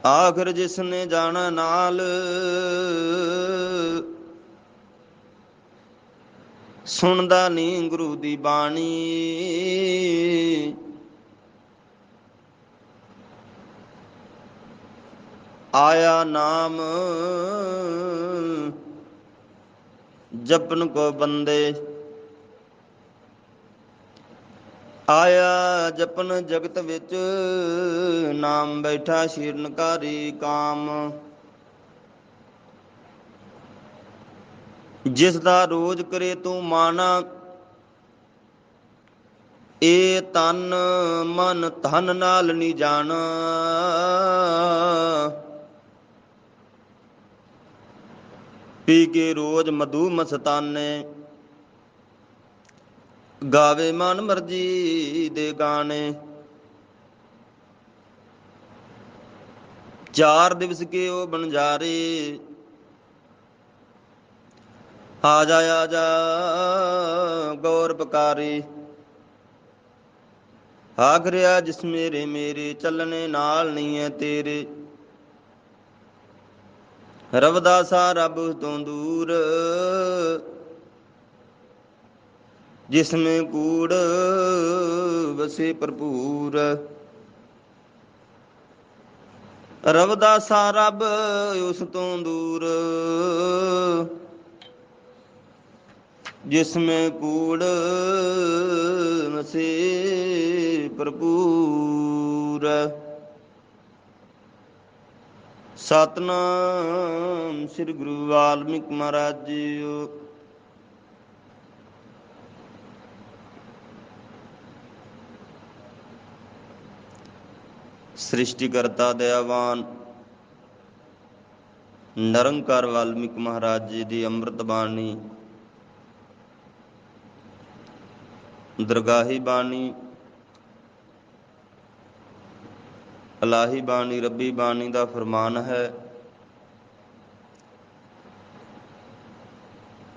ਆਖਰ ਜਿਸਨੇ ਜਾਣਾ ਨਾਲ, ਸੁਣਦਾ ਨੀ ਗੁਰੂ ਦੀ ਬਾਣੀ। ਆਇਆ ਨਾਮ ਜਪਨ ਕੋ ਬੰਦੇ, ਆਇਆ ਜਪਨ ਜਗਤ ਵਿੱਚ, ਨਾਮ ਬੈਠਾ ਸ਼ੀਰਨਕਾਰੀ ਕਾਮ। ਜਿਸ ਦਾ ਰੋਜ਼ ਕਰੇ ਤੂੰ ਮਾਨਾ, ਇਹ ਤਨ ਮਨ ਧਨ ਨਾਲ ਨੀ ਜਾਣਾ। ਪੀ ਕੇ ਰੋਜ਼ ਮਧੂ ਮਸਤਾਨੇ, ਗਾਵੇ ਮਨ ਮਰਜੀ ਦੇ ਗਾਣੇ। ਚਾਰ ਦਿਵਸ ਕੇ ਉਹ ਬਣਜਾਰੇ, ਆ ਜਾ ਗੌਰ ਪਕਾਰੇ। ਆਖ ਰਿਹਾ ਜਿਸ ਮੇਰੇ ਮੇਰੇ ਚੱਲਣੇ ਨਾਲ ਨਹੀਂ ਹੈ ਤੇਰੇ। ਰਵਦਾਸਾ ਰੱਬ ਤੋਂ ਦੂਰ, ਜਿਸਮੇ ਕੂੜ ਵਸੇ ਭਰਪੂਰ। ਰਵਦਾਸਾ ਰੱਬ ਉਸ ਤੋਂ ਦੂਰ, ਜਿਸਮੇ ਕੂੜ ਵਸੇ ਭਰਪੂਰ। ਸਤਿਨਾਮ ਸ੍ਰੀ ਗੁਰੂ ਵਾਲਮੀਕ ਮਹਾਰਾਜ ਜੀਓ। ਸ੍ਰਿਸ਼ਟੀ ਕਰਤਾ ਦਇਆਵਾਨ ਨਿਰੰਕਾਰ ਵਾਲਮੀਕ ਮਹਾਰਾਜ ਜੀ ਦੀ ਅੰਮ੍ਰਿਤ ਬਾਣੀ, ਦਰਗਾਹੀ ਬਾਣੀ, ਇਲਾਹੀ ਬਾਣੀ, ਰੱਬੀ ਬਾਣੀ ਦਾ ਫਰਮਾਨ ਹੈ।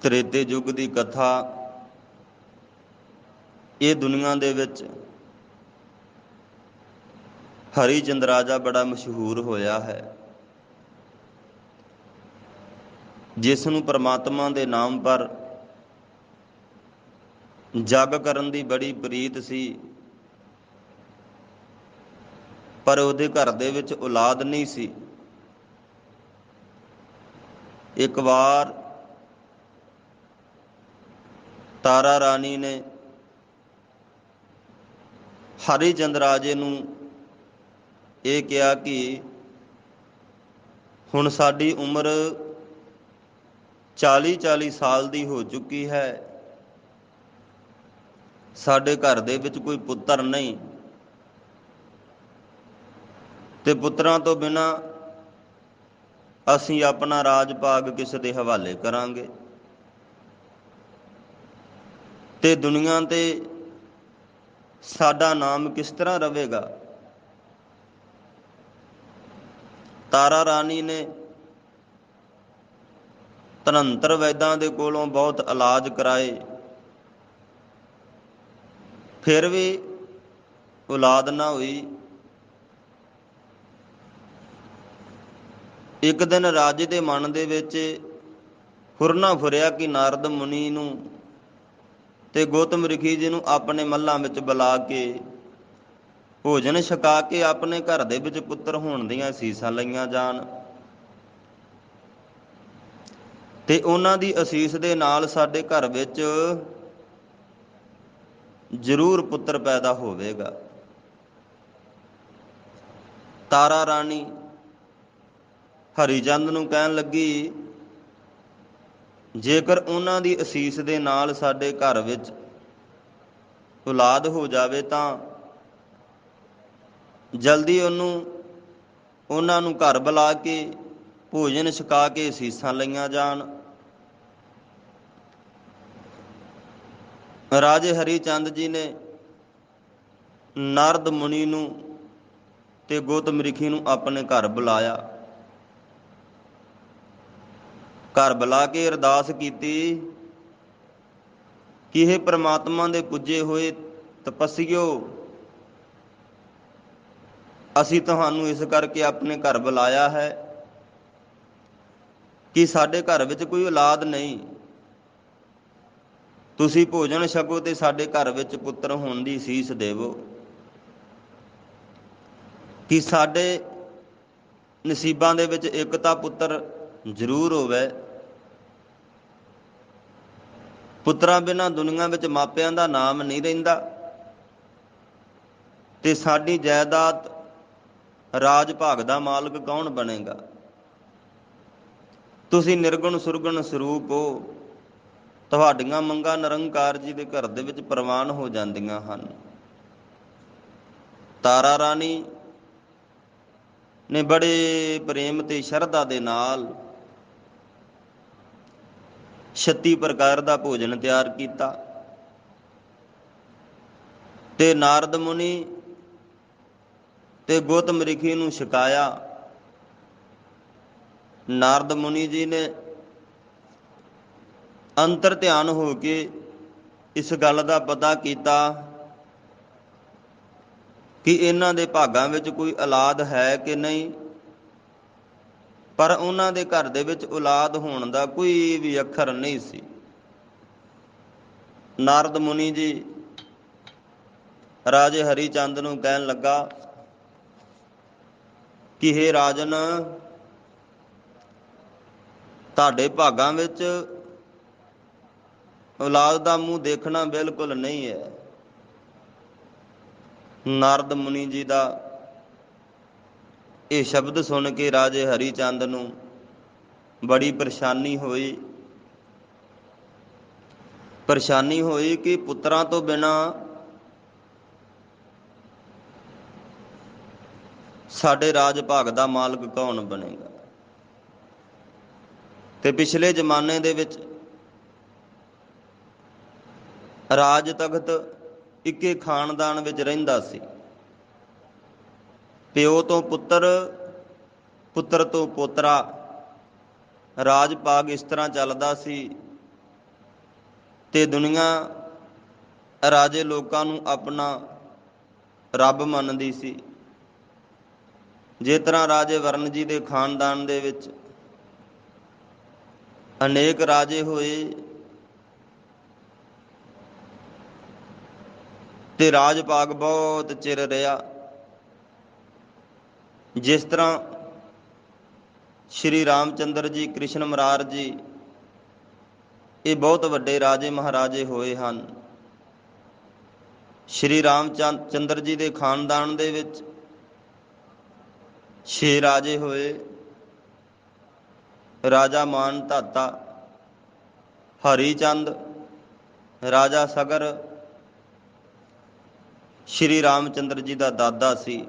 ਤ੍ਰੇਤੇ ਯੁੱਗ ਦੀ ਕਥਾ ਇਹ ਦੁਨੀਆ ਦੇ ਵਿੱਚ ਹਰੀ ਚੰਦ ਰਾਜਾ ਬੜਾ ਮਸ਼ਹੂਰ ਹੋਇਆ ਹੈ, ਜਿਸ ਨੂੰ ਪਰਮਾਤਮਾ ਦੇ ਨਾਮ ਪਰ ਜਗ ਕਰਨ ਦੀ ਬੜੀ ਪ੍ਰੀਤ ਸੀ, ਪਰ ਉਹਦੇ ਘਰ ਦੇ ਵਿੱਚ ਔਲਾਦ ਨਹੀਂ ਸੀ। ਇੱਕ ਵਾਰ ਤਾਰਾ ਰਾਣੀ ਨੇ ਹਰੀ ਚੰਦ ਰਾਜੇ ਨੂੰ ਇਹ ਕਿਹਾ ਕਿ ਹੁਣ ਸਾਡੀ ਉਮਰ 40 ਸਾਲ ਦੀ ਹੋ ਚੁੱਕੀ ਹੈ, ਸਾਡੇ ਘਰ ਦੇ ਵਿੱਚ ਕੋਈ ਪੁੱਤਰ ਨਹੀਂ, ਤੇ ਪੁੱਤਰਾਂ ਤੋਂ ਬਿਨਾਂ ਅਸੀਂ ਆਪਣਾ ਰਾਜ ਭਾਗ ਕਿਸ ਦੇ ਹਵਾਲੇ ਕਰਾਂਗੇ, ਤੇ ਦੁਨੀਆ ਤੇ ਸਾਡਾ ਨਾਮ ਕਿਸ ਤਰ੍ਹਾਂ ਰਵੇਗਾ। ਤਾਰਾ ਰਾਣੀ ਨੇ ਧਨੰਤਰ ਵੈਦਾਂ ਦੇ ਕੋਲੋਂ ਬਹੁਤ ਇਲਾਜ ਕਰਾਏ, ਫਿਰ ਵੀ ਔਲਾਦ ਨਾ ਹੋਈ। ਇੱਕ ਦਿਨ ਰਾਜੇ ਦੇ ਮਨ ਦੇ ਵਿੱਚ ਫੁਰਨਾ ਫੁਰਿਆ ਕਿ ਨਾਰਦ ਮੁਨੀ ਨੂੰ ਤੇ ਗੌਤਮ ਰਿਖੀ ਜੀ ਨੂੰ ਆਪਣੇ ਮੱਲਾਂ ਵਿੱਚ ਬੁਲਾ ਕੇ ਭੋਜਨ ਛਕਾ ਕੇ ਆਪਣੇ ਘਰ ਦੇ ਵਿੱਚ ਪੁੱਤਰ ਹੋਣ ਦੀਆਂ ਅਸੀਸਾਂ ਲਈਆਂ ਜਾਣ, ਤੇ ਉਹਨਾਂ ਦੀ ਅਸੀਸ ਦੇ ਨਾਲ ਸਾਡੇ ਘਰ ਵਿੱਚ ਜ਼ਰੂਰ ਪੁੱਤਰ ਪੈਦਾ ਹੋਵੇਗਾ। ਤਾਰਾ ਰਾਣੀ ਹਰੀ ਚੰਦ ਨੂੰ ਕਹਿਣ ਲੱਗੀ, ਜੇਕਰ ਉਹਨਾਂ ਦੀ ਅਸੀਸ ਦੇ ਨਾਲ ਸਾਡੇ ਘਰ ਵਿੱਚ ਔਲਾਦ ਹੋ ਜਾਵੇ ਤਾਂ ਜਲਦੀ ਉਹਨਾਂ ਨੂੰ ਘਰ ਬੁਲਾ ਕੇ ਭੋਜਨ ਛਕਾ ਕੇ ਅਸੀਸਾਂ ਲਈਆਂ ਜਾਣ। ਰਾਜੇ ਹਰੀ ਚੰਦ ਜੀ ਨੇ ਨਾਰਦ ਮੁਨੀ ਨੂੰ ਤੇ ਗੌਤਮ ਰਿਖੀ ਨੂੰ ਆਪਣੇ ਘਰ ਬੁਲਾਇਆ। ਘਰ ਬੁਲਾ ਕੇ ਅਰਦਾਸ ਕੀਤੀ ਕਿ ਇਹ ਪ੍ਰਮਾਤਮਾ ਦੇ ਪੁੱਜੇ ਹੋਏ ਤਪੱਸੀਓ, ਅਸੀਂ ਤੁਹਾਨੂੰ ਇਸ ਕਰਕੇ ਆਪਣੇ ਘਰ ਬੁਲਾਇਆ ਹੈ ਕਿ ਸਾਡੇ ਘਰ ਵਿੱਚ ਕੋਈ ਔਲਾਦ ਨਹੀਂ। ਤੁਸੀਂ ਭੋਜਨ ਛਕੋ ਤੇ ਸਾਡੇ ਘਰ ਵਿੱਚ ਪੁੱਤਰ ਹੋਣ ਦੀ ਸੀਸ ਦੇਵੋ, ਕਿ ਸਾਡੇ ਨਸੀਬਾਂ ਦੇ ਵਿੱਚ ਇੱਕ ਤਾਂ ਪੁੱਤਰ ਜ਼ਰੂਰ ਹੋਵੇ। ਪੁੱਤਰਾਂ ਬਿਨਾਂ ਦੁਨੀਆ ਵਿੱਚ ਮਾਪਿਆਂ ਦਾ ਨਾਮ ਨਹੀਂ ਰਹਿੰਦਾ, ਤੇ ਸਾਡੀ ਜਾਇਦਾਦ ਰਾਜ ਭਾਗ ਦਾ ਮਾਲਕ ਕੌਣ ਬਣੇਗਾ। ਤੁਸੀਂ ਨਿਰਗੁਣ ਸੁਰਗੁਣ ਸਰੂਪ ਹੋ, ਤੁਹਾਡੀਆਂ ਮੰਗਾਂ ਨਿਰੰਕਾਰ ਜੀ ਦੇ ਘਰ ਦੇ ਵਿੱਚ ਪ੍ਰਵਾਨ ਹੋ ਜਾਂਦੀਆਂ ਹਨ। ਤਾਰਾ ਰਾਣੀ ਨੇ ਬੜੇ ਪ੍ਰੇਮ ਤੇ ਸ਼ਰਧਾ ਦੇ ਨਾਲ 36 ਪ੍ਰਕਾਰ ਦਾ ਭੋਜਨ ਤਿਆਰ ਕੀਤਾ, ਤੇ ਨਾਰਦ ਮੁਨੀ ਤੇ ਗੌਤਮ ਰਿਖੀ ਨੂੰ ਛਕਾਇਆ। ਨਾਰਦ ਮੁਨੀ ਜੀ ਨੇ ਅੰਤਰ ਧਿਆਨ ਹੋ ਕੇ ਇਸ ਗੱਲ ਦਾ ਪਤਾ ਕੀਤਾ ਕਿ ਇਹਨਾਂ ਦੇ ਭਾਗਾਂ ਵਿੱਚ ਕੋਈ ਔਲਾਦ ਹੈ ਕਿ ਨਹੀਂ, ਪਰ ਉਹਨਾਂ ਦੇ ਘਰ ਦੇ ਵਿੱਚ ਔਲਾਦ ਹੋਣ ਦਾ ਕੋਈ ਵੀ ਅੱਖਰ ਨਹੀਂ ਸੀ। ਨਾਰਦ ਮੁਨੀ ਜੀ ਰਾਜੇ ਹਰੀ ਚੰਦ ਨੂੰ ਕਹਿਣ ਲੱਗਾ ਕਿ ਹੇ ਰਾਜਨ, ਤੁਹਾਡੇ ਭਾਗਾਂ ਵਿੱਚ ਔਲਾਦ ਦਾ ਮੂੰਹ ਦੇਖਣਾ ਬਿਲਕੁਲ ਨਹੀਂ ਹੈ। ਨਾਰਦ ਮੁਨੀ ਜੀ ਦਾ ਇਹ ਸ਼ਬਦ ਸੁਣ ਕੇ ਰਾਜੇ ਹਰੀ ਚੰਦ ਨੂੰ ਬੜੀ ਪਰੇਸ਼ਾਨੀ ਹੋਈ। ਪਰੇਸ਼ਾਨੀ ਹੋਈ ਕਿ ਪੁੱਤਰਾਂ ਤੋਂ ਬਿਨਾਂ ਸਾਡੇ ਰਾਜ ਭਾਗ ਦਾ ਮਾਲਕ ਕੌਣ ਬਣੇਗਾ। ਤੇ ਪਿਛਲੇ ਜ਼ਮਾਨੇ ਦੇ ਵਿੱਚ ਰਾਜ ਤਖਤ ਇੱਕੇ ਖਾਨਦਾਨ ਵਿੱਚ ਰਹਿੰਦਾ ਸੀ। ਪਿਓ ਤੋਂ ਪੁੱਤਰ, ਪੁੱਤਰ ਤੋਂ ਪੋਤਰਾ, ਰਾਜ ਭਾਗ ਇਸ ਤਰ੍ਹਾਂ ਚੱਲਦਾ ਸੀ। ਤੇ ਦੁਨੀਆ ਰਾਜੇ ਲੋਕਾਂ ਨੂੰ ਆਪਣਾ ਰੱਬ ਮੰਨਦੀ ਸੀ। ਜਿਸ ਤਰ੍ਹਾਂ ਰਾਜੇ ਵਰਨ ਜੀ ਦੇ ਖਾਨਦਾਨ ਦੇ ਵਿੱਚ ਅਨੇਕ ਰਾਜੇ ਹੋਏ ਤੇ ਰਾਜ ਭਾਗ ਬਹੁਤ ਚਿਰ ਰਿਹਾ। ਜਿਸ ਤਰ੍ਹਾਂ ਸ਼੍ਰੀ ਰਾਮ ਚੰਦਰ ਜੀ, ਕ੍ਰਿਸ਼ਨ ਮੁਰਾਰ ਜੀ, ਇਹ ਬਹੁਤ ਵੱਡੇ ਰਾਜੇ ਮਹਾਰਾਜੇ ਹੋਏ ਹਨ। ਸ਼੍ਰੀ ਰਾਮ ਚੰਦਰ ਜੀ ਦੇ ਖਾਨਦਾਨ ਦੇ ਵਿੱਚ 6 ਰਾਜੇ ਹੋਏ। ਰਾਜਾ ਮਾਨ ਧਾਤਾ, ਹਰੀ ਚੰਦ, ਰਾਜਾ ਸਗਰ ਸ਼੍ਰੀ ਰਾਮ ਚੰਦਰ ਜੀ ਦਾ ਦਾਦਾ ਸੀ,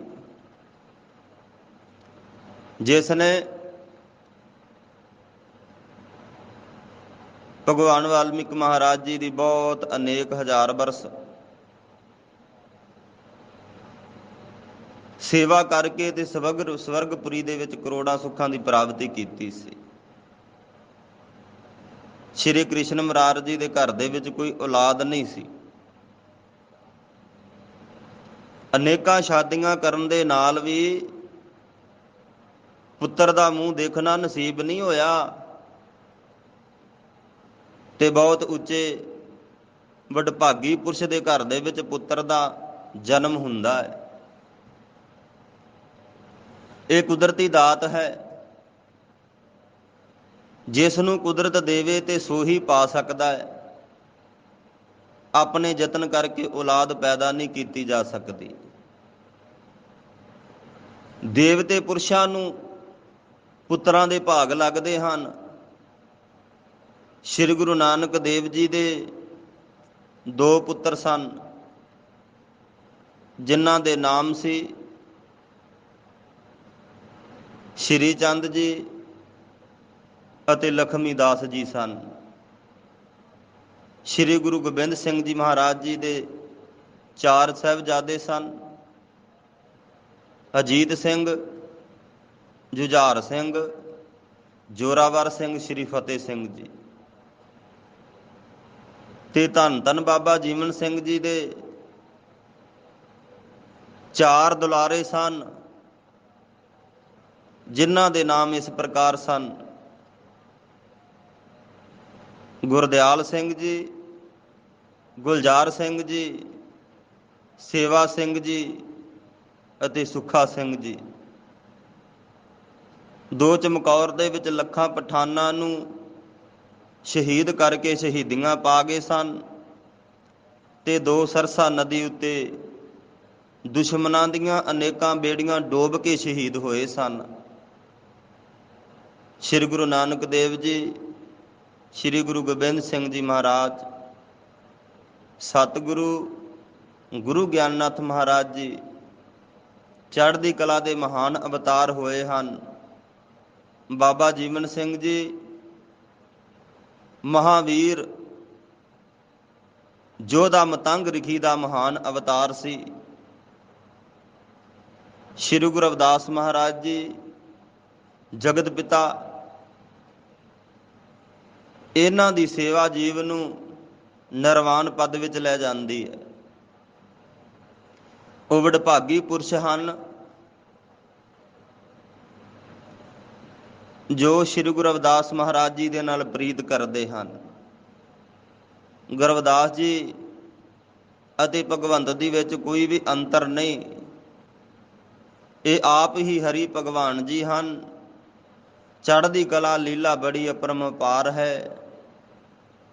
ਜਿਸ ਨੇ ਭਗਵਾਨ ਵਾਲਮੀਕ ਮਹਾਰਾਜ ਜੀ ਦੀ ਬਹੁਤ ਅਨੇਕ ਹਜ਼ਾਰ ਬਰਸ ਸੇਵਾ ਕਰਕੇ ਤੇ ਸਵਰਗਪੁਰੀ ਦੇ ਵਿੱਚ ਕਰੋੜਾਂ ਸੁੱਖਾਂ ਦੀ ਪ੍ਰਾਪਤੀ ਕੀਤੀ ਸੀ। ਸ਼੍ਰੀ ਕ੍ਰਿਸ਼ਨ ਮੁਰਾਰ ਜੀ ਦੇ ਘਰ ਦੇ ਵਿੱਚ ਕੋਈ ਔਲਾਦ ਨਹੀਂ ਸੀ। ਅਨੇਕਾਂ ਸ਼ਾਦੀਆਂ ਕਰਨ ਦੇ ਨਾਲ ਵੀ ਪੁੱਤਰ ਦਾ ਮੂੰਹ ਦੇਖਣਾ ਨਸੀਬ ਨਹੀਂ ਹੋਇਆ। ਤੇ ਬਹੁਤ ਉੱਚੇ ਵਡਭਾਗੀ ਪੁਰਸ਼ ਦੇ ਘਰ ਦੇ ਵਿੱਚ ਪੁੱਤਰ ਦਾ ਜਨਮ ਹੁੰਦਾ ਹੈ। ਇਹ ਕੁਦਰਤੀ ਦਾਤ ਹੈ। ਜਿਸ ਨੂੰ ਕੁਦਰਤ ਦੇਵੇ ਤੇ ਸੋ ਹੀ ਪਾ ਸਕਦਾ ਹੈ। ਆਪਣੇ ਯਤਨ ਕਰਕੇ ਔਲਾਦ ਪੈਦਾ ਨਹੀਂ ਕੀਤੀ ਜਾ ਸਕਦੀ। ਦੇਵਤੇ ਪੁਰਸ਼ਾਂ ਨੂੰ ਪੁੱਤਰਾਂ ਦੇ ਭਾਗ ਲੱਗਦੇ ਹਨ। ਸ੍ਰੀ ਗੁਰੂ ਨਾਨਕ ਦੇਵ ਜੀ ਦੇ 2 ਪੁੱਤਰ ਸਨ, ਜਿਨ੍ਹਾਂ ਦੇ ਨਾਮ ਸੀ ਸ਼੍ਰੀ ਚੰਦ ਜੀ ਅਤੇ ਲਖਮੀ ਦਾਸ ਜੀ ਸਨ। ਸ਼੍ਰੀ ਗੁਰੂ ਗੋਬਿੰਦ ਸਿੰਘ ਜੀ ਮਹਾਰਾਜ ਜੀ ਦੇ 4 ਸਾਹਿਬਜ਼ਾਦੇ ਸਨ, ਅਜੀਤ ਸਿੰਘ, ਜੁਝਾਰ ਸਿੰਘ, ਜੋਰਾਵਰ ਸਿੰਘ, ਸ਼੍ਰੀ ਫਤਿਹ ਸਿੰਘ ਜੀ। ਤੇ ਧੰਨ ਧੰਨ ਬਾਬਾ ਜੀਵਨ ਸਿੰਘ ਜੀ ਦੇ 4 ਦੁਲਾਰੇ ਸਨ, ਜਿਨ੍ਹਾਂ ਦੇ ਨਾਮ ਇਸ ਪ੍ਰਕਾਰ ਸਨ: ਗੁਰਦਿਆਲ ਸਿੰਘ ਜੀ, ਗੁਲਜ਼ਾਰ ਸਿੰਘ ਜੀ, ਸੇਵਾ ਸਿੰਘ ਜੀ ਅਤੇ ਸੁੱਖਾ ਸਿੰਘ ਜੀ। ਦੋ ਚਮਕੌਰ ਦੇ ਵਿੱਚ ਲੱਖਾਂ ਪਠਾਨਾਂ ਨੂੰ ਸ਼ਹੀਦ ਕਰਕੇ ਸ਼ਹੀਦੀਆਂ ਪਾ ਗਏ ਸਨ, ਤੇ ਦੋ ਸਰਸਾ ਨਦੀ ਉੱਤੇ ਦੁਸ਼ਮਣਾਂ ਦੀਆਂ ਅਨੇਕਾਂ ਬੇੜੀਆਂ ਡੋਬ ਕੇ ਸ਼ਹੀਦ ਹੋਏ ਸਨ। ਸ੍ਰੀ ਗੁਰੂ ਨਾਨਕ ਦੇਵ ਜੀ, ਸ੍ਰੀ ਗੁਰੂ ਗੋਬਿੰਦ ਸਿੰਘ ਜੀ ਮਹਾਰਾਜ, ਸਤਿਗੁਰੂ ਗੁਰੂ ਗਿਆਨਨਾਥ ਮਹਾਰਾਜ ਜੀ ਚੜ੍ਹਦੀ ਕਲਾ ਦੇ ਮਹਾਨ ਅਵਤਾਰ ਹੋਏ ਹਨ। ਬਾਬਾ ਜੀਵਨ ਸਿੰਘ ਜੀ ਮਹਾਵੀਰ ਜੋਧਾ ਮਤੰਗ ਰਿਖੀ ਦਾ ਮਹਾਨ ਅਵਤਾਰ ਸੀ। ਸ੍ਰੀ ਗੁਰੂ ਰਵਿਦਾਸ ਮਹਾਰਾਜ ਜੀ ਜਗਤ ਪਿਤਾ, ਇਹਨਾਂ ਦੀ ਸੇਵਾ ਜੀਵ ਨੂੰ ਨਿਰਵਾਣ ਪਦ ਵਿੱਚ ਲੈ ਜਾਂਦੀ ਹੈ। ਉਹ ਵਡਭਾਗੀ ਪੁਰਸ਼ ਹਨ ਜੋ ਸ੍ਰੀ ਗੁਰੂ ਰਵਿਦਾਸ ਮਹਾਰਾਜ ਜੀ ਦੇ ਨਾਲ ਪ੍ਰੀਤ ਕਰਦੇ ਹਨ। ਗੁਰੂ ਰਵਿਦਾਸ ਜੀ ਅਤੇ ਭਗਵੰਤ ਦੀ ਵਿੱਚ ਕੋਈ ਵੀ ਅੰਤਰ ਨਹੀਂ। ਇਹ ਆਪ ਹੀ ਹਰੀ ਭਗਵਾਨ ਜੀ ਹਨ। ਚੜ੍ਹਦੀ ਕਲਾ ਲੀਲਾ ਬੜੀ ਅਪਰੰਪਾਰ ਹੈ,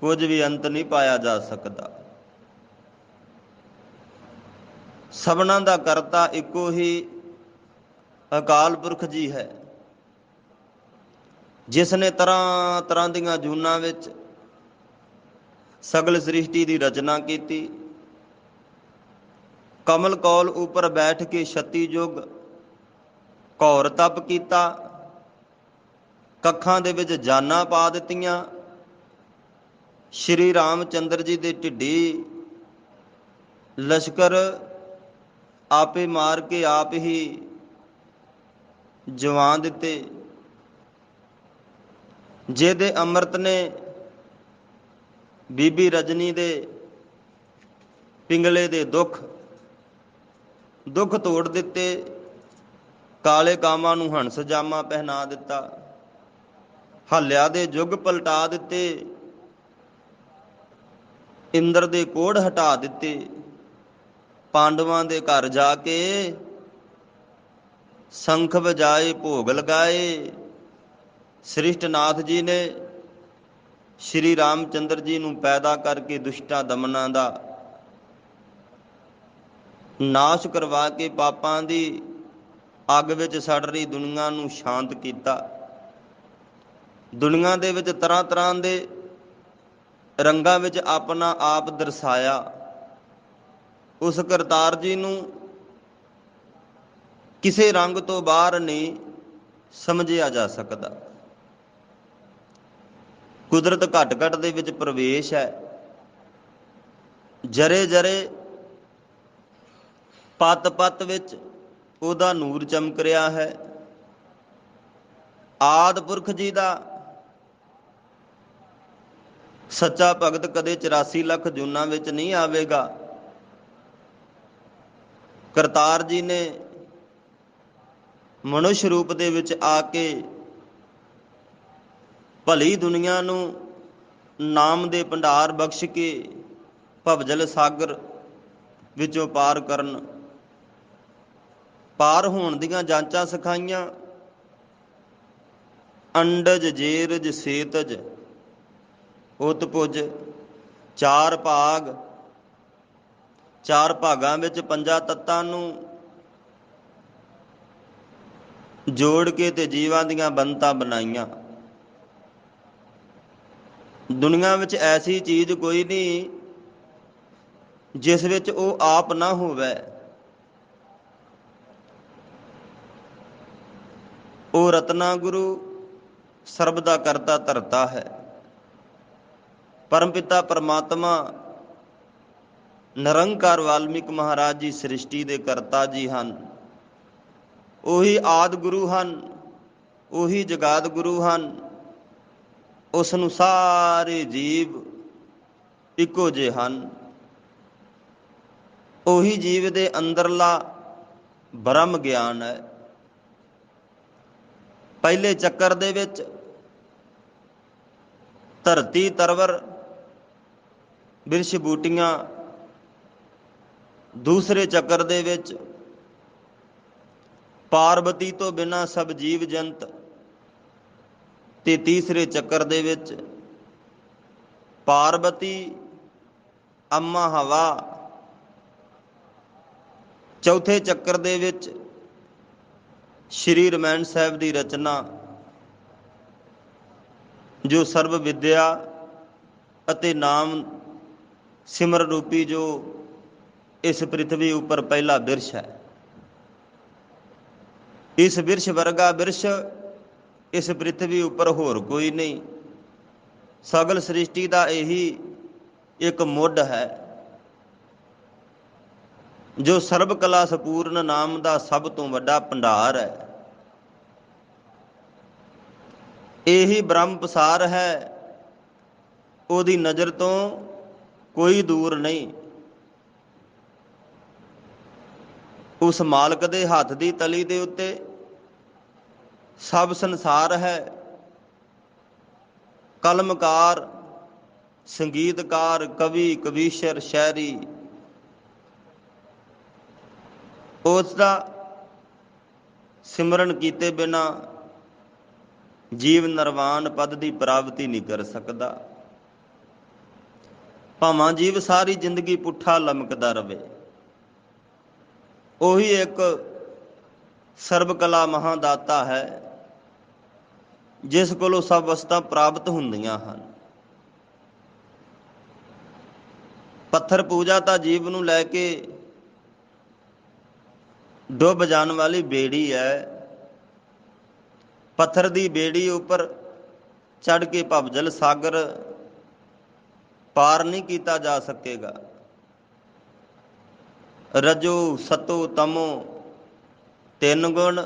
ਕੁਝ ਵੀ ਅੰਤ ਨਹੀਂ ਪਾਇਆ ਜਾ ਸਕਦਾ। ਸਭਨਾਂ ਦਾ ਕਰਤਾ ਇੱਕੋ ਹੀ ਅਕਾਲ ਪੁਰਖ ਜੀ ਹੈ, ਜਿਸ ਨੇ ਤਰ੍ਹਾਂ ਤਰ੍ਹਾਂ ਦੀਆਂ ਜੂਨਾਂ ਵਿੱਚ ਸਗਲ ਸ੍ਰਿਸ਼ਟੀ ਦੀ ਰਚਨਾ ਕੀਤੀ। ਕਮਲ ਕੌਲ ਉੱਪਰ ਬੈਠ ਕੇ 36 ਯੁੱਗ ਘੌਰ ਤਪ ਕੀਤਾ। ਕੱਖਾਂ ਦੇ ਵਿੱਚ ਜਾਨਾਂ ਪਾ ਦਿੱਤੀਆਂ। ਸ਼੍ਰੀ ਰਾਮ ਚੰਦਰ ਜੀ ਦੇ ਢਿੱਡੀ ਲਸ਼ਕਰ ਆਪੇ ਮਾਰ ਕੇ ਆਪ ਹੀ ਜਵਾ ਦਿੱਤੇ। ਜਿਹਦੇ ਅੰਮ੍ਰਿਤ ਨੇ ਬੀਬੀ ਰਜਨੀ ਦੇ ਪਿੰਗਲੇ ਦੇ ਦੁੱਖ ਤੋੜ ਦਿੱਤੇ। ਕਾਲੇ ਕਾਮਾਂ ਨੂੰ ਹੰਸ ਜਾਮਾ ਪਹਿਨਾ ਦਿੱਤਾ। ਹੱਲਿਆ ਦੇ ਯੁੱਗ ਪਲਟਾ ਦਿੱਤੇ। ਇੰਦਰ ਦੇ ਕੋੜ ਹਟਾ ਦਿੱਤੇ। ਪਾਂਡਵਾਂ ਦੇ ਘਰ ਜਾ ਕੇ ਸ਼ੰਖ ਵਜਾਏ, ਭੋਗ ਲਗਾਏ। ਸ੍ਰਿਸ਼ਟਨਾਥ ਜੀ ਨੇ ਸ਼੍ਰੀ ਰਾਮ ਚੰਦਰ ਜੀ ਨੂੰ ਪੈਦਾ ਕਰਕੇ ਦੁਸ਼ਟਾਂ ਦਮਨਾਂ ਦਾ ਨਾਸ਼ ਕਰਵਾ ਕੇ ਪਾਪਾਂ ਦੀ ਅੱਗ ਵਿੱਚ ਸੜ ਰਹੀ ਦੁਨੀਆ ਨੂੰ ਸ਼ਾਂਤ ਕੀਤਾ। ਦੁਨੀਆ ਦੇ ਵਿੱਚ ਤਰ੍ਹਾਂ ਤਰ੍ਹਾਂ ਦੇ ਰੰਗਾਂ ਵਿੱਚ ਆਪਣਾ ਆਪ ਦਰਸਾਇਆ। ਉਸ ਕਰਤਾਰ ਜੀ ਨੂੰ ਕਿਸੇ ਰੰਗ ਤੋਂ ਬਾਹਰ ਨਹੀਂ ਸਮਝਿਆ ਜਾ ਸਕਦਾ। ਕੁਦਰਤ ਘਟ ਘਟ ਦੇ ਵਿੱਚ ਪ੍ਰਵੇਸ਼ ਹੈ। ਜਰੇ ਜਰੇ ਪੱਤ ਪੱਤ ਵਿੱਚ ਉਹਦਾ ਨੂਰ ਚਮਕ ਰਿਹਾ ਹੈ। ਆਦਿ ਪੁਰਖ ਜੀ ਦਾ ਸੱਚਾ ਭਗਤ ਕਦੇ 84 ਲੱਖ ਜੂਨਾਂ ਵਿੱਚ ਨਹੀਂ ਆਵੇਗਾ। ਕਰਤਾਰ ਜੀ ਨੇ ਮਨੁੱਖ ਰੂਪ ਦੇ ਵਿੱਚ ਆ ਕੇ ਭਲੀ ਦੁਨੀਆ ਨੂੰ ਨਾਮ ਦੇ ਭੰਡਾਰ ਬਖਸ਼ ਕੇ ਭਵਜਲ ਸਾਗਰ ਵਿੱਚੋਂ ਪਾਰ ਹੋਣ ਦੀਆਂ ਜਾਂਚਾਂ ਸਿਖਾਈਆਂ। ਅੰਡਜ ਜੇਰਜ ਸੇਤਜ ਉਤਪੁਜ ਚਾਰ ਭਾਗ। ਚਾਰ ਭਾਗਾਂ ਵਿੱਚ ਪੰਜਾਂ ਤੱਤਾਂ ਨੂੰ ਜੋੜ ਕੇ ਤੇ ਜੀਵਾਂ ਦੀਆਂ ਬੰਤਾਂ ਬਣਾਈਆਂ। ਦੁਨੀਆ ਵਿੱਚ ਐਸੀ ਚੀਜ਼ ਕੋਈ ਨਹੀਂ ਜਿਸ ਵਿੱਚ ਉਹ ਆਪ ਨਾ ਹੋਵੇ। ਉਹ ਰਤਨਾ ਗੁਰੂ ਸਰਬ ਦਾ ਕਰਤਾ ਧਰਤਾ ਹੈ। ਪਰਮ ਪਿਤਾ ਪਰਮਾਤਮਾ ਨਿਰੰਕਾਰ ਵਾਲਮੀਕ ਮਹਾਰਾਜ ਜੀ ਸ੍ਰਿਸ਼ਟੀ ਦੇ ਕਰਤਾ ਜੀ ਹਨ। ਉਹੀ ਆਦਿ ਗੁਰੂ ਹਨ, ਉਹੀ ਜਗਾਦ ਗੁਰੂ ਹਨ। ਉਸ ਨੂੰ ਸਾਰੇ ਜੀਵ ਇੱਕੋ ਜਿਹੇ ਹਨ। ਉਹੀ ਜੀਵ ਦੇ ਅੰਦਰਲਾ ਬ੍ਰਹਮ ਗਿਆਨ ਹੈ। ਪਹਿਲੇ ਚੱਕਰ ਦੇ ਵਿੱਚ ਧਰਤੀ ਤਰਵਰ ਬਿਰਛ ਬੂਟੀਆਂ, ਦੂਸਰੇ ਚੱਕਰ ਦੇ ਵਿੱਚ ਪਾਰਬਤੀ ਤੋਂ ਬਿਨਾਂ ਸਭ ਜੀਵ ਜੰਤ, ਤੇ ਤੀਸਰੇ ਚੱਕਰ ਦੇ ਵਿੱਚ ਪਾਰਬਤੀ, ਅੰਮਾ ਹਵਾ, ਚੌਥੇ ਚੱਕਰ ਦੇ ਵਿੱਚ ਸ਼੍ਰੀ ਰਮਾਇਣ ਸਾਹਿਬ ਦੀ ਰਚਨਾ, ਜੋ ਸਰਬ ਵਿਦਿਆ ਅਤੇ ਨਾਮ ਸਿਮਰ ਰੂਪੀ ਜੋ ਇਸ ਪ੍ਰਿਥਵੀ ਉੱਪਰ ਪਹਿਲਾ ਬਿਰਛ ਹੈ। ਇਸ ਬਿਰਛ ਵਰਗਾ ਬਿਰਛ ਇਸ ਪ੍ਰਿਥਵੀ ਉੱਪਰ ਹੋਰ ਕੋਈ ਨਹੀਂ। ਸਗਲ ਸ੍ਰਿਸ਼ਟੀ ਦਾ ਇਹੀ ਇੱਕ ਮੁੱਢ ਹੈ, ਜੋ ਸਰਬ ਕਲਾ ਸੰਪੂਰਨ ਨਾਮ ਦਾ ਸਭ ਤੋਂ ਵੱਡਾ ਭੰਡਾਰ ਹੈ। ਇਹੀ ਬ੍ਰਹਮ ਪਸਾਰ ਹੈ, ਉਹਦੀ ਨਜ਼ਰ ਤੋਂ ਕੋਈ ਦੂਰ ਨਹੀਂ। ਉਸ ਮਾਲਕ ਦੇ ਹੱਥ ਦੀ ਤਲੀ ਦੇ ਉੱਤੇ ਸਭ ਸੰਸਾਰ ਹੈ। ਕਲਮਕਾਰ, ਸੰਗੀਤਕਾਰ, ਕਵੀ, ਕਵੀਸ਼ਰ, ਸ਼ਾਇਰੀ, ਉਸ ਦਾ ਸਿਮਰਨ ਕੀਤੇ ਬਿਨਾ ਜੀਵ ਨਿਰਵਾਣ ਪਦ ਦੀ ਪ੍ਰਾਪਤੀ ਨਹੀਂ ਕਰ ਸਕਦਾ। ਭਾਵਾਂ ਜੀਵ ਸਾਰੀ ਜ਼ਿੰਦਗੀ ਪੁੱਠਾ ਲਮਕਦਾ ਰਵੇ, ਉਹੀ ਇੱਕ ਸਰਬ ਕਲਾ ਮਹਾਦਾਤਾ ਹੈ, ਜਿਸ ਕੋਲੋਂ ਸਭ ਵਸਤਾਂ ਪ੍ਰਾਪਤ ਹੁੰਦੀਆਂ ਹਨ। ਪੱਥਰ ਪੂਜਾ ਤਾਂ ਜੀਵ ਨੂੰ ਲੈ ਕੇ ਡੁੱਬ ਜਾਣ ਵਾਲੀ ਬੇੜੀ ਹੈ। ਪੱਥਰ ਦੀ ਬੇੜੀ ਉੱਪਰ ਚੜ੍ਹ ਕੇ ਭਵਜਲ ਸਾਗਰ ਪਾਰ ਨਹੀਂ ਕੀਤਾ ਜਾ ਸਕੇਗਾ। ਰਜੋ ਸਤੋ ਤਮੋ ਤਿੰਨ ਗੁਣ,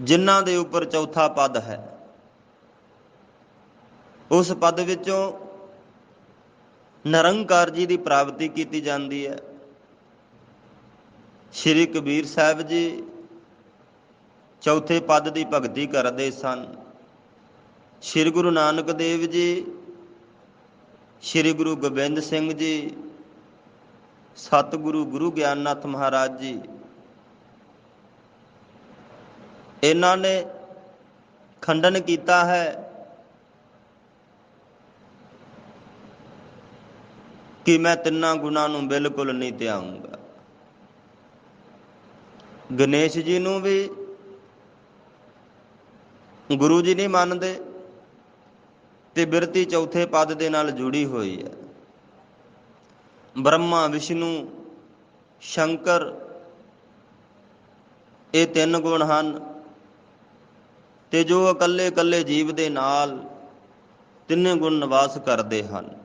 ਜਿਨ੍ਹਾਂ ਦੇ ਉੱਪਰ ਚੌਥਾ ਪਦ ਹੈ, ਉਸ ਪਦ ਵਿੱਚੋਂ ਨਿਰੰਕਾਰ ਜੀ ਦੀ ਪ੍ਰਾਪਤੀ ਕੀਤੀ ਜਾਂਦੀ ਹੈ। ਸ਼੍ਰੀ ਕਬੀਰ ਸਾਹਿਬ ਜੀ ਚੌਥੇ ਪਦ ਦੀ ਭਗਤੀ ਕਰਦੇ ਸਨ। ਸ਼੍ਰੀ ਗੁਰੂ ਨਾਨਕ ਦੇਵ ਜੀ, ਸ਼੍ਰੀ ਗੁਰੂ ਗੋਬਿੰਦ ਸਿੰਘ ਜੀ, ਸਤਿਗੁਰੂ ਗੁਰੂ ਗਿਆਨਨਾਥ ਮਹਾਰਾਜ ਜੀ, ਇਹਨਾਂ ਨੇ ਖੰਡਨ ਕੀਤਾ ਹੈ ਕਿ ਮੈਂ ਤਿੰਨਾਂ ਗੁਣਾਂ ਨੂੰ ਬਿਲਕੁਲ ਨਹੀਂ ਧਿਆਊਂਗਾ। ਗਣੇਸ਼ ਜੀ ਨੂੰ ਵੀ ਗੁਰੂ ਜੀ ਨਹੀਂ ਮੰਨਦੇ, ਤੇ ਬਿਰਤੀ ਚੌਥੇ ਪਦ ਦੇ ਨਾਲ ਜੁੜੀ ਹੋਈ ਹੈ। ਬ੍ਰਹਮਾ, ਵਿਸ਼ਨੂੰ, ਸ਼ੰਕਰ, ਇਹ ਤਿੰਨ ਗੁਣ ਹਨ, ਤੇ ਜੋ ਇਕੱਲੇ ਇਕੱਲੇ ਜੀਵ ਦੇ ਨਾਲ ਤਿੰਨੇ ਗੁਣ ਨਿਵਾਸ ਕਰਦੇ ਹਨ।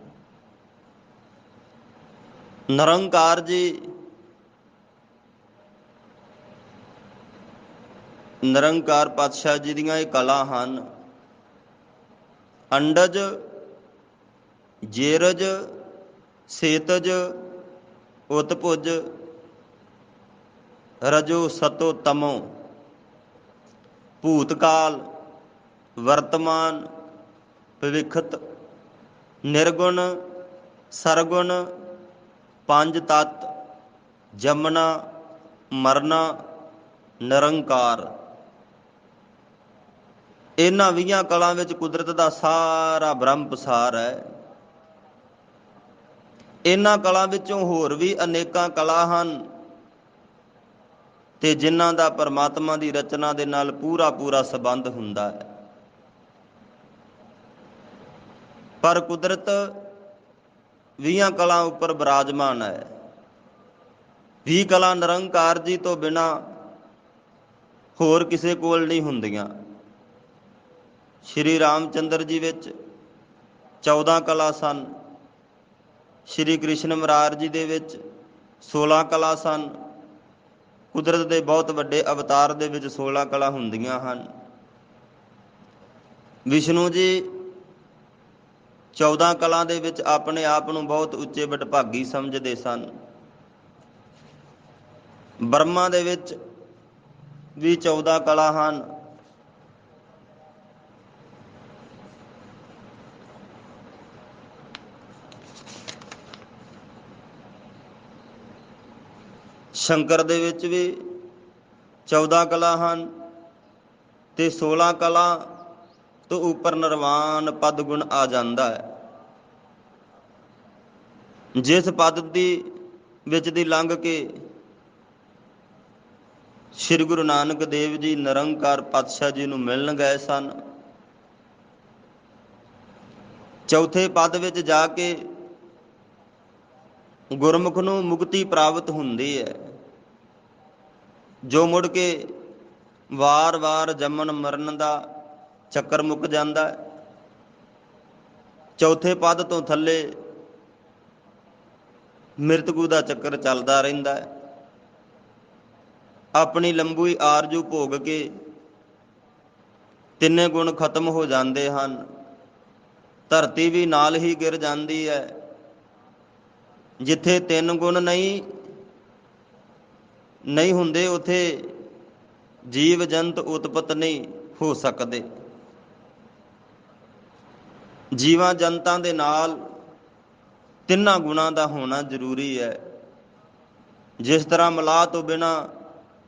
ਨਿਰੰਕਾਰ ਜੀ, ਨਿਰੰਕਾਰ ਪਾਤਸ਼ਾਹ ਜੀ ਦੀਆਂ ਇਹ ਕਲਾ ਹਨ। ਅੰਡਜ, ਜੇਰਜ, ਸੇਤਜ, ਉਤਭੁਜ, ਰਜੋ ਸਤੋ ਤਮੋ, ਭੂਤਕਾਲ, ਵਰਤਮਾਨ, ਭਵਿੱਖਤ, ਨਿਰਗੁਣ, ਸਰਗੁਣ, ਪੰਜ ਤੱਤ, ਜਮਨਾ, ਮਰਨਾ, ਨਿਰੰਕਾਰ। ਇਹਨਾਂ 20 ਕਲਾਂ ਵਿੱਚ ਕੁਦਰਤ ਦਾ ਸਾਰਾ ਬ੍ਰਹਮ ਪਸਾਰ ਹੈ। ਇਹਨਾਂ ਕਲਾਂ ਵਿੱਚੋਂ ਹੋਰ ਵੀ ਅਨੇਕਾਂ ਕਲਾ ਹਨ, ਤੇ ਜਿਨ੍ਹਾਂ ਦਾ ਪਰਮਾਤਮਾ ਦੀ ਰਚਨਾ ਦੇ ਨਾਲ ਪੂਰਾ ਪੂਰਾ ਸੰਬੰਧ ਹੁੰਦਾ ਹੈ। ਪਰ ਕੁਦਰਤ 20 ਕਲਾਂ ਉੱਪਰ ਬਿਰਾਜਮਾਨ ਹੈ। 20 ਕਲਾਂ ਨਿਰੰਕਾਰ ਜੀ ਤੋਂ ਬਿਨਾਂ ਹੋਰ ਕਿਸੇ ਕੋਲ ਨਹੀਂ ਹੁੰਦੀਆਂ। ਸ਼੍ਰੀ ਰਾਮਚੰਦਰ ਜੀ ਵਿੱਚ 14 ਕਲਾ ਸਨ। ਸ਼੍ਰੀ ਕ੍ਰਿਸ਼ਨ ਮੁਰਾਰ ਜੀ ਦੇ ਵਿੱਚ 16 ਕਲਾ ਸਨ। ਕੁਦਰਤ ਦੇ ਬਹੁਤ ਵੱਡੇ ਅਵਤਾਰ ਦੇ ਵਿੱਚ 16 ਕਲਾ ਹੁੰਦੀਆਂ ਹਨ। ਵਿਸ਼ਨੂੰ ਜੀ 14 ਕਲਾ ਦੇ ਵਿੱਚ ਆਪਣੇ ਆਪ ਨੂੰ ਬਹੁਤ ਉੱਚੇ ਵਡਭਾਗੀ ਸਮਝਦੇ ਸਨ। ਬਰਮਾ ਦੇ ਵਿੱਚ ਵੀ 14 ਕਲਾ ਹਨ। ਸ਼ੰਕਰ ਦੇ ਵਿੱਚ ਵੀ 14 ਕਲਾ ਹਨ ਤੇ 16 ਕਲਾ ਤੋਂ ਉੱਪਰ ਨਿਰਵਾਨ ਪਦ ਗੁਣ ਆ ਜਾਂਦਾ ਹੈ। ਜਿਸ ਪਦ ਦੀ ਵਿੱਚ ਦੀ ਲੰਘ ਕੇ ਸ੍ਰੀ ਗੁਰੂ ਨਾਨਕ ਦੇਵ ਜੀ ਨਿਰੰਕਾਰ ਪਾਤਸ਼ਾਹ ਜੀ ਨੂੰ ਮਿਲਣ ਗਏ ਸਨ, ਚੌਥੇ ਪਦ ਵਿੱਚ ਜਾ ਕੇ ਗੁਰਮੁਖ ਨੂੰ ਮੁਕਤੀ ਪ੍ਰਾਪਤ ਹੁੰਦੀ ਹੈ, ਜੋ ਮੁੜ ਕੇ ਵਾਰ-ਵਾਰ ਜੰਮਣ ਮਰਨ ਦਾ ਚੱਕਰ ਮੁੱਕ ਜਾਂਦਾ ਹੈ। ਚੌਥੇ ਪਦ ਤੋਂ ਥੱਲੇ ਮ੍ਰਿਤਕੂ ਦਾ ਚੱਕਰ ਚੱਲਦਾ ਰਹਿੰਦਾ ਹੈ। ਆਪਣੀ ਲੰਬੀ ਆਰਜੂ ਭੋਗ ਕੇ ਤਿੰਨੇ ਗੁਣ ਖਤਮ ਹੋ ਜਾਂਦੇ ਹਨ। ਧਰਤੀ ਵੀ ਨਾਲ ਹੀ ਗਿਰ ਜਾਂਦੀ ਹੈ। ਜਿੱਥੇ ਤਿੰਨ ਗੁਣ ਨਹੀਂ ਹੁੰਦੇ, ਉੱਥੇ ਜੀਵ ਜੰਤ ਉਤਪਤ ਨਹੀਂ ਹੋ ਸਕਦੇ। ਜੀਵਾਂ ਜਨਤਾਂ ਦੇ ਨਾਲ ਤਿੰਨਾਂ ਗੁਣਾਂ ਦਾ ਹੋਣਾ ਜ਼ਰੂਰੀ ਹੈ। ਜਿਸ ਤਰ੍ਹਾਂ ਮਲਾਹ ਤੋਂ ਬਿਨਾਂ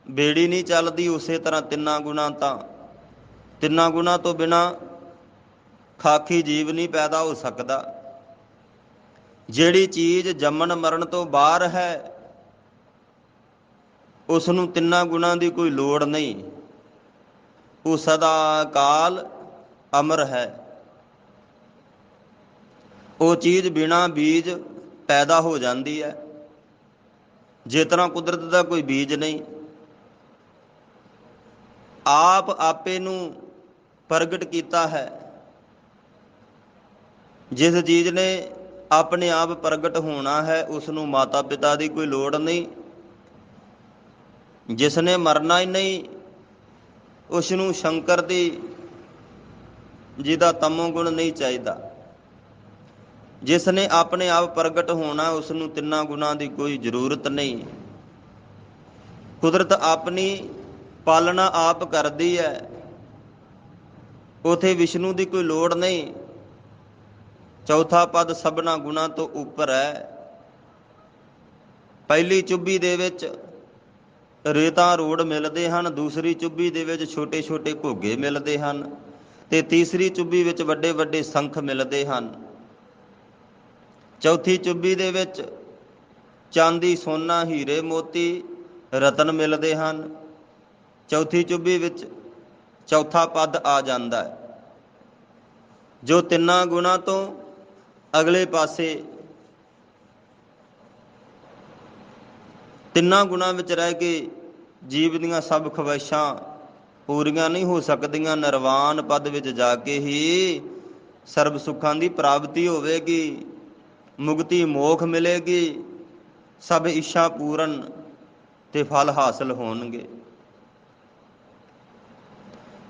ਬੇੜੀ ਨਹੀਂ ਚੱਲਦੀ, ਉਸੇ ਤਰ੍ਹਾਂ ਤਿੰਨਾਂ ਗੁਣਾਂ ਤੋਂ ਬਿਨਾਂ ਖਾਕੀ ਜੀਵ ਨਹੀਂ ਪੈਦਾ ਹੋ ਸਕਦਾ। ਜਿਹੜੀ ਚੀਜ਼ ਜੰਮਣ ਮਰਨ ਤੋਂ ਬਾਹਰ ਹੈ, ਉਸ ਨੂੰ ਤਿੰਨਾਂ ਗੁਣਾਂ ਦੀ ਕੋਈ ਲੋੜ ਨਹੀਂ। ਉਹ ਸਦਾ ਕਾਲ ਅਮਰ ਹੈ। ਉਹ ਚੀਜ਼ ਬਿਨਾਂ ਬੀਜ ਪੈਦਾ ਹੋ ਜਾਂਦੀ ਹੈ। ਜਿਸ ਤਰ੍ਹਾਂ ਕੁਦਰਤ ਦਾ ਕੋਈ ਬੀਜ ਨਹੀਂ, ਆਪ ਆਪੇ ਨੂੰ ਪ੍ਰਗਟ ਕੀਤਾ ਹੈ। ਜਿਸ ਚੀਜ਼ ਨੇ ਆਪਣੇ ਆਪ ਪ੍ਰਗਟ ਹੋਣਾ ਹੈ, ਉਸ ਨੂੰ ਮਾਤਾ ਪਿਤਾ ਦੀ ਕੋਈ ਲੋੜ ਨਹੀਂ। ਜਿਸ ਨੇ ਮਰਨਾ ਹੀ ਨਹੀਂ, ਉਸ ਨੂੰ ਸ਼ੰਕਰ ਜਿਹਦਾ ਤਮੋ ਗੁਣ ਨਹੀਂ ਚਾਹੀਦਾ। ਜਿਸ ਨੇ ਆਪਣੇ ਆਪ ਪ੍ਰਗਟ ਹੋਣਾ, ਉਸ ਨੂੰ ਤਿੰਨਾਂ ਗੁਣਾਂ ਦੀ ਕੋਈ ਜ਼ਰੂਰਤ ਨਹੀਂ। ਕੁਦਰਤ ਆਪਣੀ ਪਾਲਣਾ ਆਪ ਕਰਦੀ ਹੈ, ਉਥੇ ਵਿਸ਼ਨੂੰ ਦੀ ਕੋਈ ਲੋੜ ਨਹੀਂ। ਚੌਥਾ ਪਦ ਸਭਨਾ ਗੁਣਾਂ ਤੋਂ ਉੱਪਰ ਹੈ। ਪਹਿਲੀ ਚੁੱਭੀ ਦੇ ਵਿੱਚ ਰੇਤਾ ਰੋੜ ਮਿਲਦੇ ਹਨ, ਦੂਸਰੀ ਚੁੱਭੀ ਦੇ ਵਿੱਚ ਛੋਟੇ ਛੋਟੇ ਘੋਗੇ ਮਿਲਦੇ ਹਨ, ਤੇ ਤੀਸਰੀ ਚੁੱਭੀ ਵਿੱਚ ਵੱਡੇ ਵੱਡੇ ਸੰਖ ਮਿਲਦੇ ਹਨ। ਚੌਥੀ ਚੁੱਭੀ ਦੇ ਵਿੱਚ ਚਾਂਦੀ ਸੋਨਾ ਹੀਰੇ ਮੋਤੀ ਰਤਨ ਮਿਲਦੇ ਹਨ। ਚੌਥੀ ਚੁੱਭੀ ਵਿੱਚ ਚੌਥਾ ਪਦ ਆ ਜਾਂਦਾ ਹੈ, ਜੋ ਤਿੰਨਾਂ ਗੁਣਾਂ ਤੋਂ ਅਗਲੇ ਪਾਸੇ, ਤਿੰਨਾਂ ਗੁਣਾਂ ਵਿੱਚ ਰਹਿ ਕੇ ਜੀਵ ਦੀਆਂ ਸਭ ਖਵਾਇਸ਼ਾਂ ਪੂਰੀਆਂ ਨਹੀਂ ਹੋ ਸਕਦੀਆਂ। ਨਿਰਵਾਨ ਪਦ ਵਿੱਚ ਜਾ ਕੇ ਹੀ ਸਰਬ ਸੁੱਖਾਂ ਦੀ ਪ੍ਰਾਪਤੀ ਹੋਵੇਗੀ, ਮੁਕਤੀ ਮੋਖ ਮਿਲੇਗੀ, ਸਭ ਇੱਛਾ ਪੂਰਨ ਤੇ ਫਲ ਹਾਸਲ ਹੋਣਗੇ।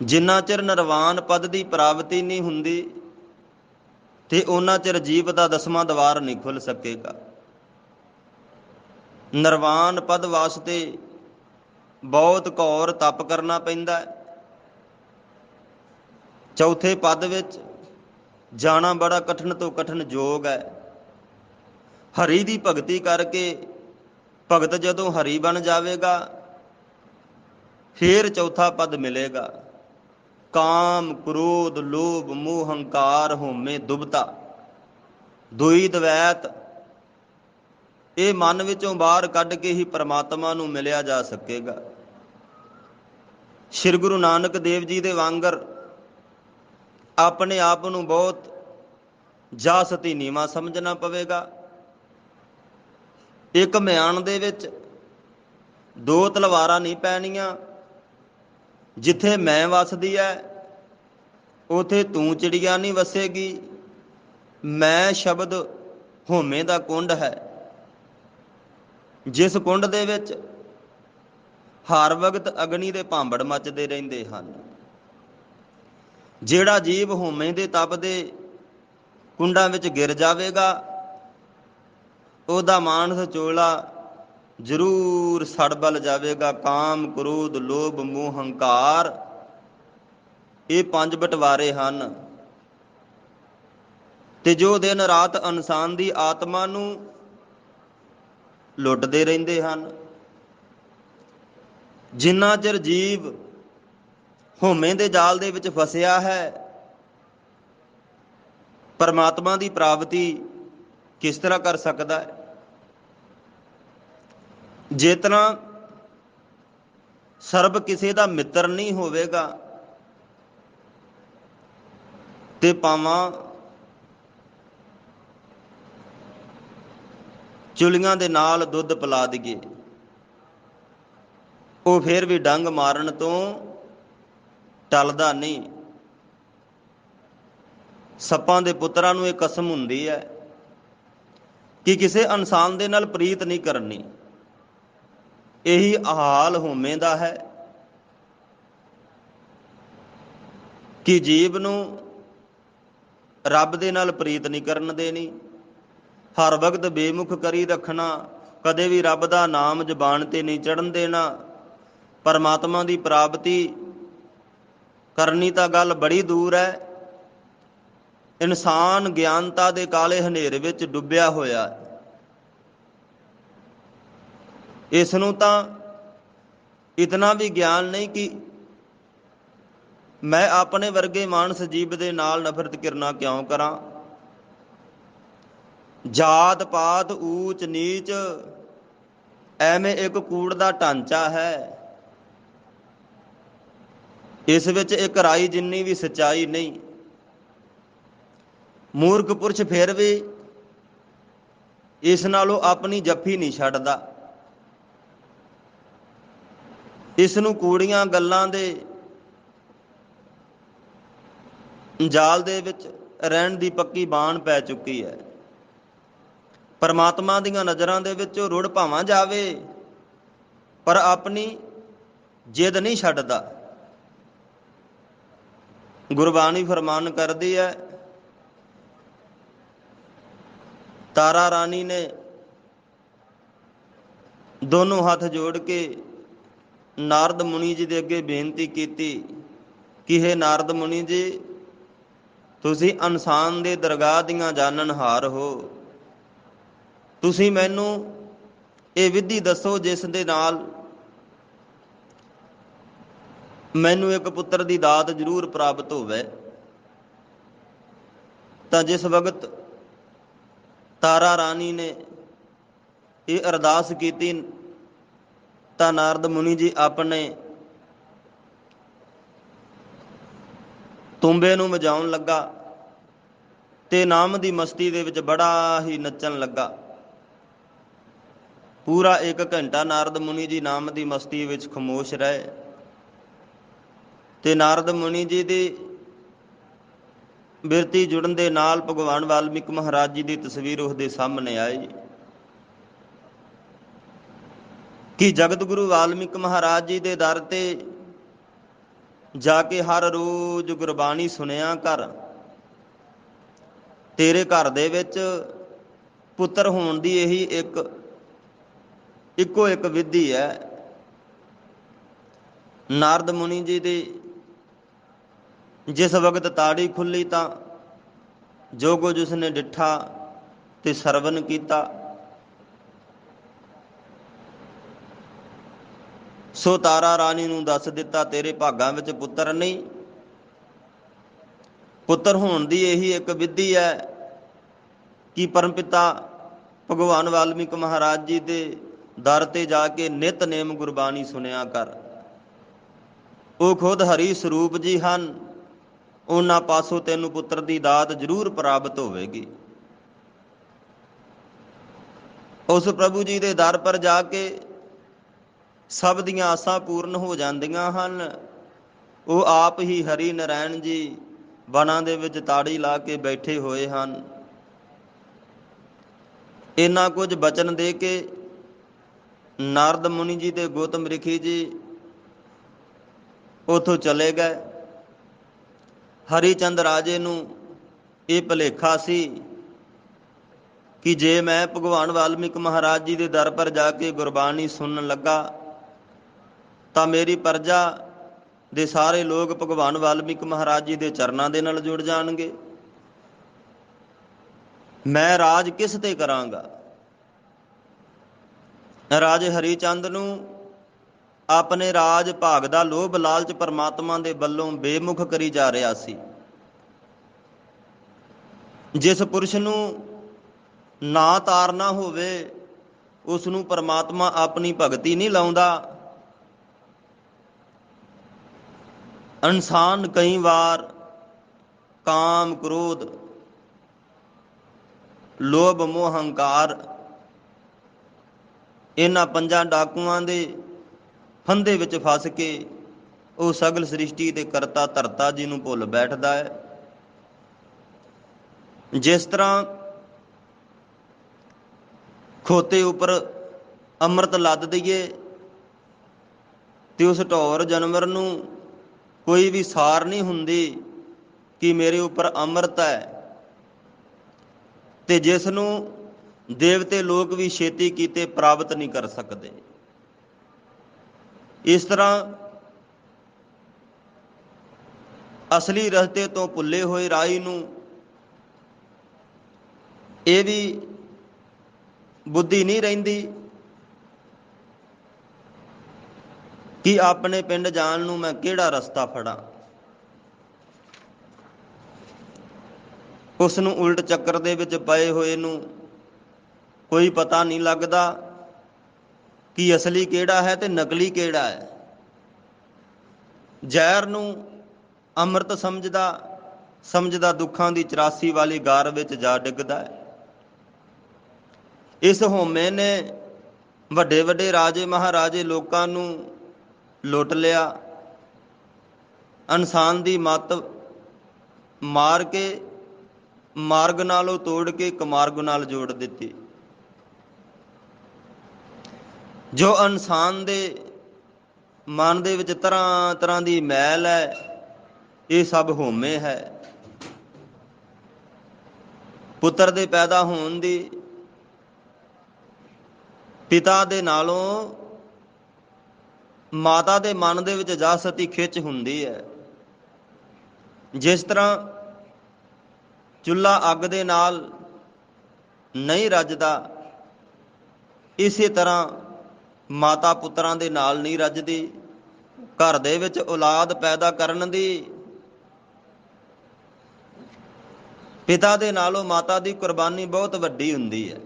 ਜਿੰਨਾ ਚਿਰ ਨਿਰਵਾਨ ਪਦ ਦੀ ਪ੍ਰਾਪਤੀ ਨਹੀਂ ਹੁੰਦੀ, ਤੇ ਉਹਨਾਂ ਚਿਰ ਜੀਵ ਦਾ 10ਵਾਂ ਦਵਾਰ ਨਹੀਂ ਖੁੱਲ ਸਕੇਗਾ। ਨਿਰਵਾਨ ਪਦ ਵਾਸਤੇ ਬਹੁਤ ਘੋਰ ਤਪ ਕਰਨਾ ਪੈਂਦਾ ਹੈ। ਚੌਥੇ ਪਦ ਵਿੱਚ ਜਾਣਾ ਬੜਾ ਕਠਿਨ ਤੋਂ ਕਠਿਨ ਯੋਗ ਹੈ। ਹਰੀ ਦੀ ਭਗਤੀ ਕਰਕੇ ਭਗਤ ਜਦੋਂ ਹਰੀ ਬਣ ਜਾਵੇਗਾ, ਫਿਰ ਚੌਥਾ ਪਦ ਮਿਲੇਗਾ। ਕਾਮ ਕ੍ਰੋਧ ਲੋਭ ਮੋਹ ਹੰਕਾਰ ਹਉਮੈ ਦੁਬਤਾ ਦੁਈ ਦਵੈਤ, ਇਹ ਮਨ ਵਿੱਚੋਂ ਬਾਹਰ ਕੱਢ ਕੇ ਹੀ ਪਰਮਾਤਮਾ ਨੂੰ ਮਿਲਿਆ ਜਾ ਸਕੇਗਾ। ਸ੍ਰੀ ਗੁਰੂ ਨਾਨਕ ਦੇਵ ਜੀ ਦੇ ਵਾਂਗਰ ਆਪਣੇ ਆਪ ਨੂੰ ਬਹੁਤ ਜਾ ਸਤੀ ਨੀਵਾਂ ਸਮਝਣਾ ਪਵੇਗਾ। ਇੱਕ ਮਿਆਨ ਦੇ ਵਿੱਚ ਦੋ ਤਲਵਾਰਾਂ ਨਹੀਂ ਪੈਣੀਆਂ। ਜਿੱਥੇ ਮੈਂ ਵਸਦੀ ਹੈ, ਉਥੇ ਤੂੰ ਚਿੜੀਆ ਨਹੀਂ ਵਸੇਗੀ। ਮੈਂ ਸ਼ਬਦ ਹਉਮੈ ਦਾ ਕੁੰਡ ਹੈ, ਜਿਸ ਕੁੰਡ ਦੇ ਵਿੱਚ ਹਰ ਵਕਤ ਅਗਨੀ ਦੇ ਭਾਂਬੜ ਮੱਚਦੇ ਰਹਿੰਦੇ ਹਨ। ਜਿਹੜਾ ਜੀਵ ਹਉਮੈ ਦੇ ਤਪਦੇ ਕੁੰਡਾਂ ਵਿੱਚ ਗਿਰ ਜਾਵੇਗਾ, ਉਹਦਾ ਮਾਨਸ ਚੋਲਾ ਜ਼ਰੂਰ ਸੜਬਲ ਜਾਵੇਗਾ। ਕਾਮ, ਕ੍ਰੋਧ, ਲੋਭ, ਮੋਹ, ਹੰਕਾਰ, ਇਹ 5 ਬਟਵਾਰੇ ਹਨ। ਤੇ ਜੋ ਦਿਨ ਰਾਤ ਇਨਸਾਨ ਦੀ ਆਤਮਾ ਨੂੰ ਲੁੱਟਦੇ ਰਹਿੰਦੇ ਹਨ, ਜਿੰਨਾ ਚਿਰ ਜੀਵ ਹਉਮੈ ਦੇ ਜਾਲ ਦੇ ਵਿੱਚ ਫਸਿਆ ਹੈ, ਪਰਮਾਤਮਾ ਦੀ ਪ੍ਰਾਪਤੀ ਕਿਸ ਤਰ੍ਹਾਂ ਕਰ ਸਕਦਾ ਹੈ? ਜੇ ਤਰ੍ਹਾਂ ਸਰਬ ਕਿਸੇ ਦਾ ਮਿੱਤਰ ਨਹੀਂ ਹੋਵੇਗਾ, ਤੇ ਭਾਵਾਂ ਚੁਲੀਆਂ ਦੇ ਨਾਲ ਦੁੱਧ ਪਿਲਾ ਦਈਏ, ਉਹ ਫਿਰ ਵੀ ਡੰਗ ਮਾਰਨ ਤੋਂ ਟਲਦਾ ਨਹੀਂ। ਸੱਪਾਂ ਦੇ ਪੁੱਤਰਾਂ ਨੂੰ ਇਹ ਕਸਮ ਹੁੰਦੀ ਹੈ ਕਿ ਕਿਸੇ ਇਨਸਾਨ ਦੇ ਨਾਲ ਪ੍ਰੀਤ ਨਹੀਂ ਕਰਨੀ। ਇਹੀ ਹਾਲ ਹਉਮੈ ਦਾ ਹੈ ਕਿ ਜੀਵ ਨੂੰ ਰੱਬ ਦੇ ਨਾਲ ਪ੍ਰੀਤ ਨਹੀਂ ਕਰਨ ਦੇਣੀ, ਹਰ ਵਕਤ ਬੇਮੁਖ ਕਰੀ ਰੱਖਣਾ, ਕਦੇ ਵੀ ਰੱਬ ਦਾ ਨਾਮ ਜ਼ਬਾਨ ਤੇ ਨਹੀਂ ਚੜ੍ਹਨ ਦੇਣਾ। ਪਰਮਾਤਮਾ ਦੀ ਪ੍ਰਾਪਤੀ ਕਰਨੀ ਤਾਂ ਗੱਲ ਬੜੀ ਦੂਰ ਹੈ। ਇਨਸਾਨ ਗਿਆਨਤਾ ਦੇ ਕਾਲੇ ਹਨੇਰੇ ਵਿੱਚ ਡੁੱਬਿਆ ਹੋਇਆ, ਇਸ ਨੂੰ ਤਾਂ ਇਤਨਾ ਵੀ ਗਿਆਨ ਨਹੀਂ ਕਿ ਮੈਂ ਆਪਣੇ ਵਰਗੇ ਮਾਨਸ ਜੀਵ ਦੇ ਨਾਲ ਨਫ਼ਰਤ ਕਰਨਾ ਕਿਉਂ ਕਰਾਂ। ਜਾਤ ਪਾਤ ਊਚ ਨੀਚ ਐਵੇਂ ਇੱਕ ਕੂੜ ਦਾ ਢਾਂਚਾ ਹੈ, ਇਸ ਵਿੱਚ ਇੱਕ ਰਾਈ ਜਿੰਨੀ ਵੀ ਸੱਚਾਈ ਨਹੀਂ। ਮੂਰਖ ਪੁਰਸ਼ ਫਿਰ ਵੀ ਇਸ ਨਾਲੋਂ ਆਪਣੀ ਜੱਫੀ ਨਹੀਂ ਛੱਡਦਾ। ਇਸ ਨੂੰ ਕੂੜੀਆਂ ਗੱਲਾਂ ਦੇ ਜਾਲ ਦੇ ਵਿੱਚ ਰਹਿਣ ਦੀ ਪੱਕੀ ਬਾਣ ਪੈ ਚੁੱਕੀ ਹੈ। ਪਰਮਾਤਮਾ ਦੀਆਂ ਨਜ਼ਰਾਂ ਦੇ ਵਿੱਚ ਉਹ ਰੁੜ ਭਾਵਾਂ ਜਾਵੇ, ਪਰ ਆਪਣੀ ਜਿੱਦ ਨਹੀਂ ਛੱਡਦਾ। ਗੁਰਬਾਣੀ ਫਰਮਾਨ ਕਰਦੀ ਹੈ, ਤਾਰਾ ਰਾਣੀ ਨੇ ਦੋਨੋਂ ਹੱਥ ਜੋੜ ਕੇ ਨਾਰਦ ਮੁਨੀ ਜੀ ਦੇ ਅੱਗੇ ਬੇਨਤੀ ਕੀਤੀ ਕਿ ਹੇ ਨਾਰਦ ਮੁਨੀ ਜੀ, ਤੁਸੀਂ ਇਨਸਾਨ ਦੇ ਦਰਗਾਹ ਦੀਆਂ ਜਾਣਨਹਾਰ ਹੋ। ਤੁਸੀਂ ਮੈਨੂੰ ਇਹ ਵਿਧੀ ਦੱਸੋ ਜਿਸ ਦੇ ਨਾਲ ਮੈਨੂੰ ਇੱਕ ਪੁੱਤਰ ਦੀ ਦਾਤ ਜ਼ਰੂਰ ਪ੍ਰਾਪਤ ਹੋਵੇ। ਤਾਂ ਜਿਸ ਵਕਤ ਤਾਰਾ ਰਾਣੀ ਨੇ ਇਹ ਅਰਦਾਸ ਕੀਤੀ ਤਾਂ ਨਾਰਦ ਮੁਨੀ ਜੀ ਆਪਣੇ ਤੁੰਬੇ ਨੂੰ ਵਜਾਉਣ ਲੱਗਾ ਤੇ ਨਾਮ ਦੀ ਮਸਤੀ ਦੇ ਵਿੱਚ ਬੜਾ ਹੀ ਨੱਚਣ ਲੱਗਾ। ਪੂਰਾ 1 ਘੰਟਾ ਨਾਰਦ ਮੁਨੀ ਜੀ ਨਾਮ ਦੀ ਮਸਤੀ ਵਿੱਚ ਖਾਮੋਸ਼ ਰਹੇ ਤੇ ਨਾਰਦ ਮੁਨੀ ਜੀ ਦੀ ਬਿਰਤੀ ਜੁੜਨ ਦੇ ਨਾਲ ਭਗਵਾਨ ਵਾਲਮੀਕ ਮਹਾਰਾਜ ਜੀ ਦੀ ਤਸਵੀਰ ਉਸਦੇ ਸਾਹਮਣੇ ਆਈ ਕਿ ਜਗਤ ਗੁਰੂ ਵਾਲਮੀਕ ਮਹਾਰਾਜ ਜੀ ਦੇ ਦਰ ਤੇ ਜਾ ਕੇ ਹਰ ਰੋਜ਼ ਗੁਰਬਾਣੀ ਸੁਣਿਆ ਕਰ। ਤੇਰੇ ਘਰ ਦੇ ਵਿੱਚ ਪੁੱਤਰ ਹੋਣ ਦੀ ਇਹੀ ਇੱਕੋ ਇੱਕ ਵਿਧੀ ਹੈ। ਨਾਰਦ ਮੁਨੀ ਜੀ ਦੀ ਜਿਸ ਵਕਤ ਤਾੜੀ ਖੁੱਲੀ ਤਾਂ ਜੋ ਕੁਝ ਉਸਨੇ ਡਿੱਠਾ ਤੇ ਸਰਵਨ ਕੀਤਾ, ਸੋ ਤਾਰਾ ਰਾਣੀ ਨੂੰ ਦੱਸ ਦਿੱਤਾ, ਤੇਰੇ ਭਾਗਾਂ ਵਿੱਚ ਪੁੱਤਰ ਨਹੀਂ। ਪੁੱਤਰ ਹੋਣ ਦੀ ਇਹੀ ਇੱਕ ਵਿਧੀ ਹੈ ਕਿ ਪਰਮਪਿਤਾ ਭਗਵਾਨ ਵਾਲਮੀਕ ਮਹਾਰਾਜ ਜੀ ਦੇ ਦਰ ਤੇ ਜਾ ਕੇ ਨਿਤਨੇਮ ਗੁਰਬਾਣੀ ਸੁਣਿਆ ਕਰ। ਉਹ ਖੁਦ ਹਰੀ ਸਰੂਪ ਜੀ ਹਨ, ਉਹਨਾਂ ਪਾਸੋਂ ਤੈਨੂੰ ਪੁੱਤਰ ਦੀ ਦਾਤ ਜ਼ਰੂਰ ਪ੍ਰਾਪਤ ਹੋਵੇਗੀ। ਉਸ ਪ੍ਰਭੂ ਜੀ ਦੇ ਦਰ ਪਰ ਜਾ ਕੇ ਸਭ ਦੀਆਂ ਆਸਾਂ ਪੂਰਨ ਹੋ ਜਾਂਦੀਆਂ ਹਨ। ਉਹ ਆਪ ਹੀ ਹਰੀ ਨਾਰਾਇਣ ਜੀ ਵਨਾਂ ਦੇ ਵਿੱਚ ਤਾੜੀ ਲਾ ਕੇ ਬੈਠੇ ਹੋਏ ਹਨ। ਇੰਨਾ ਕੁਝ ਬਚਨ ਦੇ ਕੇ ਨਾਰਦ ਮੁਨੀ ਜੀ ਤੇ ਗੌਤਮ ਰਿਖੀ ਜੀ ਉੱਥੋਂ ਚਲੇ ਗਏ। ਹਰੀ ਚੰਦ ਰਾਜੇ ਨੂੰ ਇਹ ਭੁਲੇਖਾ ਸੀ कि जे मैं भगवान वाल्मीकि महाराज जी के दर पर जाके गुरबाणी सुनन लगा तो मेरी प्रजा ਦੇ ਸਾਰੇ ਲੋਕ ਭਗਵਾਨ ਵਾਲਮੀਕ ਮਹਾਰਾਜ ਜੀ ਦੇ ਚਰਨਾਂ ਦੇ ਨਾਲ ਜੁੜ ਜਾਣਗੇ। ਮੈਂ ਰਾਜ ਕਿਸ ਤੇ ਕਰਾਂਗਾ। ਰਾਜੇ ਹਰੀ ਚੰਦ ਨੂੰ ਆਪਣੇ ਰਾਜ ਭਾਗ ਦਾ ਲੋਭ ਲਾਲਚ ਪਰਮਾਤਮਾ ਦੇ ਵੱਲੋਂ ਬੇਮੁਖ ਕਰੀ ਜਾ ਰਿਹਾ ਸੀ। ਜਿਸ ਪੁਰਸ਼ ਨੂੰ ਨਾ ਤਾਰਨਾ ਹੋਵੇ ਉਸ ਨੂੰ ਪਰਮਾਤਮਾ ਆਪਣੀ ਭਗਤੀ ਨਹੀਂ ਲਾਉਂਦਾ। ਇਨਸਾਨ ਕਈ ਵਾਰ ਕਾਮ ਕ੍ਰੋਧ ਲੋਭ ਮੋਹ ਹੰਕਾਰ ਇਹਨਾਂ ਪੰਜਾਂ ਡਾਕੂਆਂ ਦੇ ਫੰਦੇ ਵਿੱਚ ਫਸ ਕੇ ਉਹ ਸਗਲ ਸ੍ਰਿਸ਼ਟੀ ਦੇ ਕਰਤਾ ਧਰਤਾ ਜੀ ਨੂੰ ਭੁੱਲ ਬੈਠਦਾ ਹੈ। ਜਿਸ ਤਰ੍ਹਾਂ ਖੋਤੇ ਉੱਪਰ ਅੰਮ੍ਰਿਤ ਲੱਦ ਦਈਏ ਤੇ ਉਸ ਢੌਰ ਜਾਨਵਰ ਨੂੰ ਕੋਈ ਵੀ ਸਾਰ ਨਹੀਂ ਹੁੰਦੀ ਕਿ ਮੇਰੇ ਉੱਪਰ ਅੰਮ੍ਰਿਤ ਹੈ, ਤੇ ਜਿਸ ਨੂੰ ਦੇਵਤੇ ਲੋਕ ਵੀ ਛੇਤੀ ਕੀਤੇ ਪ੍ਰਾਪਤ ਨਹੀਂ ਕਰ ਸਕਦੇ। ਇਸ ਤਰ੍ਹਾਂ ਅਸਲੀ ਰਸਤੇ ਤੋਂ ਭੁੱਲੇ ਹੋਏ ਰਾਹੀ ਨੂੰ ਇਹ ਵੀ ਬੁੱਧੀ ਨਹੀਂ ਰਹਿੰਦੀ ਕਿ ਆਪਣੇ ਪਿੰਡ ਜਾਣ ਨੂੰ ਮੈਂ ਕਿਹੜਾ ਰਸਤਾ ਫੜਾਂ। ਉਸ ਨੂੰ ਉਲਟ ਚੱਕਰ ਦੇ ਵਿੱਚ ਪਏ ਹੋਏ ਨੂੰ ਕੋਈ ਪਤਾ ਨਹੀਂ ਲੱਗਦਾ ਕਿ ਅਸਲੀ ਕਿਹੜਾ ਹੈ ਤੇ ਨਕਲੀ ਕਿਹੜਾ ਹੈ। ਜ਼ਹਿਰ ਨੂੰ ਅੰਮ੍ਰਿਤ ਸਮਝਦਾ ਦੁੱਖਾਂ ਦੀ 84 ਵਾਲੀ ਗਾਰ ਵਿੱਚ ਜਾ ਡਿੱਗਦਾ ਹੈ। ਇਸ ਹਉਮੈ ਨੇ ਵੱਡੇ ਵੱਡੇ ਰਾਜੇ ਮਹਾਰਾਜੇ ਲੋਕਾਂ ਨੂੰ ਲੁੱਟ ਲਿਆ। ਇਨਸਾਨ ਦੀ ਮੱਤ ਮਾਰ ਕੇ ਮਾਰਗ ਨਾਲੋਂ ਤੋੜ ਕੇ ਕੁਮਾਰਗ ਨਾਲ ਜੋੜ ਦਿੱਤੀ। ਜੋ ਇਨਸਾਨ ਦੇ ਮਨ ਦੇ ਵਿੱਚ ਤਰ੍ਹਾਂ ਤਰ੍ਹਾਂ ਦੀ ਮੈਲ ਹੈ, ਇਹ ਸਭ ਹਉਮੈ ਹੈ। ਪੁੱਤਰ ਦੇ ਪੈਦਾ ਹੋਣ ਦੀ ਪਿਤਾ ਦੇ ਨਾਲੋਂ ਮਾਤਾ ਦੇ ਮਨ ਦੇ ਵਿੱਚ ਜਾ ਸਤੀ ਖਿੱਚ ਹੁੰਦੀ ਹੈ। ਜਿਸ ਤਰ੍ਹਾਂ ਚੁੱਲ੍ਹਾ ਅੱਗ ਦੇ ਨਾਲ ਨਹੀਂ ਰੱਜਦਾ, ਇਸੇ ਤਰ੍ਹਾਂ ਮਾਤਾ ਪੁੱਤਰਾਂ ਦੇ ਨਾਲ ਨਹੀਂ ਰੱਜਦੀ। ਘਰ ਦੇ ਵਿੱਚ ਔਲਾਦ ਪੈਦਾ ਕਰਨ ਦੀ ਪਿਤਾ ਦੇ ਨਾਲੋਂ ਮਾਤਾ ਦੀ ਕੁਰਬਾਨੀ ਬਹੁਤ ਵੱਡੀ ਹੁੰਦੀ ਹੈ।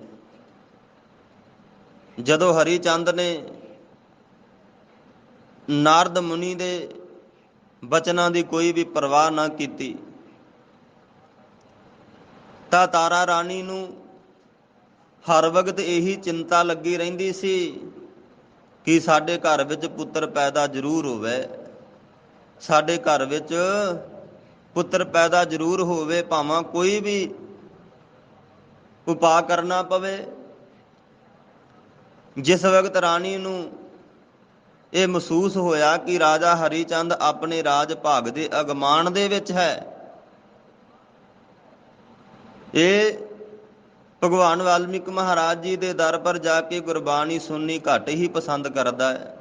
ਜਦੋਂ ਹਰੀ ਚੰਦ ਨੇ ਨਾਰਦ ਮੁਨੀ ਦੇ ਬਚਨਾਂ ਦੀ ਕੋਈ ਵੀ ਪਰਵਾਹ ਨਾ ਕੀਤੀ ਤਾਂ ਤਾਰਾ ਰਾਣੀ ਨੂੰ ਹਰ ਵਕਤ ਇਹੀ ਚਿੰਤਾ ਲੱਗੀ ਰਹਿੰਦੀ ਸੀ ਕਿ ਸਾਡੇ ਘਰ ਵਿੱਚ ਪੁੱਤਰ ਪੈਦਾ ਜ਼ਰੂਰ ਹੋਵੇ, ਸਾਡੇ ਘਰ ਵਿੱਚ ਪੁੱਤਰ ਪੈਦਾ ਜ਼ਰੂਰ ਹੋਵੇ, ਭਾਵੇਂ ਕੋਈ ਵੀ ਉਪਾਅ ਕਰਨਾ ਪਵੇ। ਜਿਸ ਵਕਤ ਰਾਣੀ ਨੂੰ ਇਹ ਮਹਿਸੂਸ ਹੋਇਆ ਕਿ ਰਾਜਾ ਹਰੀ ਚੰਦ ਆਪਣੇ ਰਾਜ ਭਾਗ ਦੇ ਅਗਮਾਨ ਦੇ ਵਿੱਚ ਹੈ, ਇਹ ਭਗਵਾਨ ਵਾਲਮੀਕ ਮਹਾਰਾਜ ਜੀ ਦੇ ਦਰ ਪਰ ਜਾ ਕੇ ਗੁਰਬਾਣੀ ਸੁਣਨੀ ਘੱਟ ਹੀ ਪਸੰਦ ਕਰਦਾ ਹੈ।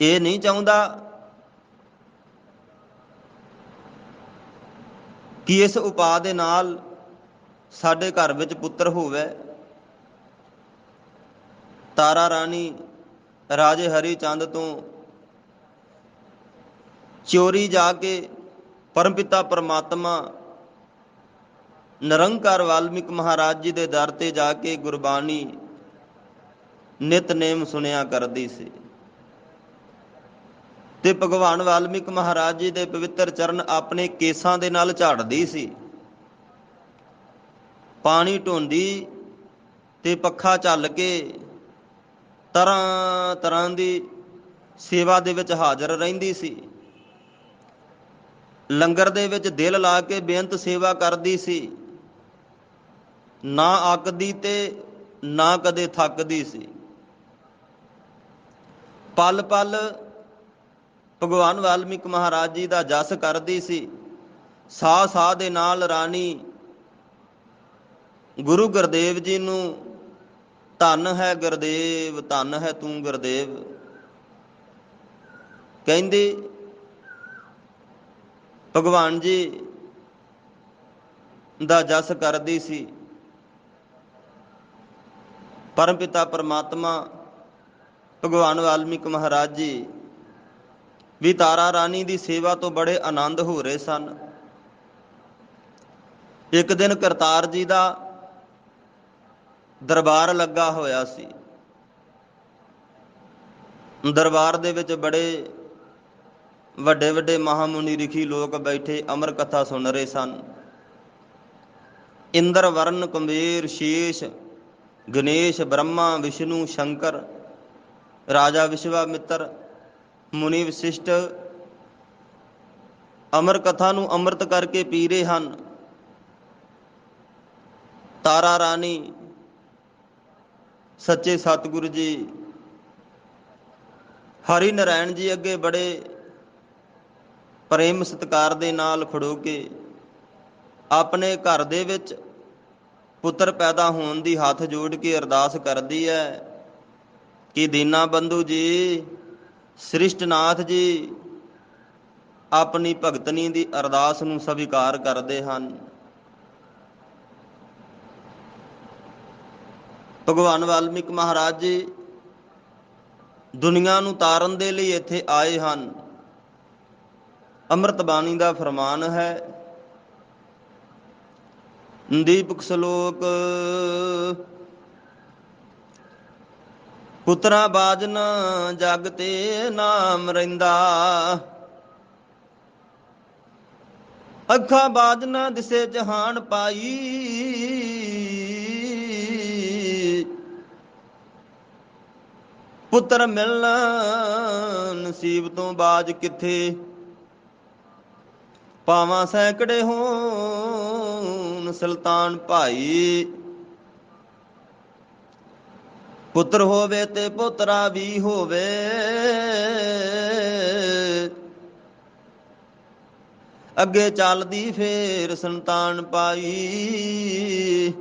ਇਹ ਨਹੀਂ ਚਾਹੁੰਦਾ ਕਿ ਇਸ ਉਪਾਅ ਦੇ ਨਾਲ ਸਾਡੇ ਘਰ ਵਿੱਚ ਪੁੱਤਰ ਹੋਵੇ। ਤਾਰਾ ਰਾਣੀ ਰਾਜੇ ਹਰੀ ਚੰਦ ਤੋਂ ਚੋਰੀ ਜਾ ਕੇ ਪਰਮਪਿਤਾ ਪਰਮਾਤਮਾ ਨਿਰੰਕਾਰ ਵਾਲਮੀਕ ਮਹਾਰਾਜ ਜੀ ਦੇ ਦਰ ਤੇ ਜਾ ਕੇ ਗੁਰਬਾਣੀ ਨਿਤਨੇਮ ਸੁਣਿਆ ਕਰਦੀ ਸੀ ਤੇ ਭਗਵਾਨ ਵਾਲਮੀਕ ਮਹਾਰਾਜ ਜੀ ਦੇ ਪਵਿੱਤਰ ਚਰਨ ਆਪਣੇ ਕੇਸਾਂ ਦੇ ਨਾਲ ਝਾੜਦੀ ਸੀ। ਪਾਣੀ ਢੋਂਦੀ ਤੇ ਪੱਖਾ ਝੱਲ ਕੇ ਤਰ੍ਹਾਂ ਤਰ੍ਹਾਂ ਦੀ ਸੇਵਾ ਦੇ ਵਿੱਚ ਹਾਜ਼ਰ ਰਹਿੰਦੀ ਸੀ। ਲੰਗਰ ਦੇ ਵਿੱਚ ਦਿਲ ਲਾ ਕੇ ਬੇਅੰਤ ਸੇਵਾ ਕਰਦੀ ਸੀ। ਨਾ ਅੱਕਦੀ ਤੇ ਨਾ ਕਦੇ ਥੱਕਦੀ ਸੀ। ਪਲ ਪਲ ਭਗਵਾਨ ਵਾਲਮੀਕ ਮਹਾਰਾਜ ਜੀ ਦਾ ਜਸ ਕਰਦੀ ਸੀ। ਸਾਹ ਸਾਹ ਦੇ ਨਾਲ ਰਾਣੀ ਗੁਰੂ ਗੁਰਦੇਵ ਜੀ ਨੂੰ ਧੰਨ ਹੈ ਗੁਰਦੇਵ, ਧੰਨ ਹੈ ਤੂੰ ਗੁਰਦੇਵ ਕਹਿੰਦੇ। ਭਗਵਾਨ ਜੀ ਦਾ ਜਸ ਕਰਦੀ ਸੀ। ਪਰਮ ਪਿਤਾ ਪਰਮਾਤਮਾ ਭਗਵਾਨ ਵਾਲਮੀਕ ਮਹਾਰਾਜ ਜੀ ਵੀ ਤਾਰਾ ਰਾਣੀ ਦੀ ਸੇਵਾ ਤੋਂ ਬੜੇ ਆਨੰਦ ਹੋ ਰਹੇ ਸਨ। ਇੱਕ ਦਿਨ ਕਰਤਾਰ ਜੀ ਦਾ ਦਰਬਾਰ ਲੱਗਾ ਹੋਇਆ ਸੀ। ਦਰਬਾਰ ਦੇ ਵਿੱਚ ਬੜੇ ਵੱਡੇ ਵੱਡੇ ਮਹਾਮੁਨੀ ਰਿਖੀ ਲੋਕ ਬੈਠੇ ਅਮਰ ਕਥਾ ਸੁਣ ਰਹੇ ਸਨ। ਇੰਦਰ ਵਰਨ ਕੁੰਬੇਰ ਸ਼ੇਸ਼ ਗਣੇਸ਼ ਬ੍ਰਹਮਾ ਵਿਸ਼ਨੂੰ ਸ਼ੰਕਰ ਰਾਜਾ ਵਿਸ਼ਵਾਮਿੱਤਰ ਮੁਨੀ ਵਸਿਸ਼ਟ ਅਮਰ ਕਥਾ ਨੂੰ ਅੰਮ੍ਰਿਤ ਕਰਕੇ ਪੀ ਰਹੇ ਹਨ। ਤਾਰਾ ਰਾਣੀ ਸੱਚੇ ਸਤਿਗੁਰੂ ਜੀ ਹਰੀ ਨਾਰਾਇਣ ਜੀ ਅੱਗੇ ਬੜੇ ਪ੍ਰੇਮ ਸਤਿਕਾਰ ਦੇ ਨਾਲ ਖੜੋ ਕੇ ਆਪਣੇ ਘਰ ਦੇ ਵਿੱਚ ਪੁੱਤਰ ਪੈਦਾ ਹੋਣ ਦੀ ਹੱਥ ਜੋੜ ਕੇ ਅਰਦਾਸ ਕਰਦੀ ਹੈ ਕਿ ਦੀਨਾ ਬੰਧੂ ਜੀ, ਸ੍ਰਿਸ਼ਟਨਾਥ ਜੀ ਆਪਣੀ ਭਗਤਨੀ ਦੀ ਅਰਦਾਸ ਨੂੰ ਸਵੀਕਾਰ ਕਰਦੇ ਹਨ। ਭਗਵਾਨ ਵਾਲਮੀਕ ਮਹਾਰਾਜ ਜੀ ਦੁਨੀਆ ਨੂੰ ਤਾਰਨ ਦੇ ਲਈ ਇੱਥੇ ਆਏ ਹਨ। ਅੰਮ੍ਰਿਤ ਬਾਣੀ ਦਾ ਫਰਮਾਨ ਹੈ, ਦੀਪਕ ਸ਼ਲੋਕ ਪੁੱਤਰਾ ਬਾਜਨ ਜਗ ਤੇ ਨਾਮ ਰਹਿੰਦਾ, ਅੱਖਾਂ ਬਾਜਨਾ ਦਿਸੇ ਜਹਾਨ ਪਾਈ, ਪੁੱਤਰ ਮਿਲਣਾ ਨਸੀਬ ਤੋਂ ਬਾਜ ਕਿੱਥੇ, ਪਾਵਾਂ ਸੈਂਕੜੇ ਹੋਣ ਸੁਲਤਾਨ ਭਾਈ, ਪੁੱਤਰ ਹੋਵੇ ਤੇ ਪੋਤਰਾ ਵੀ ਹੋਵੇ, ਅੱਗੇ ਚੱਲਦੀ ਫੇਰ ਸੰਤਾਨ ਪਾਈ,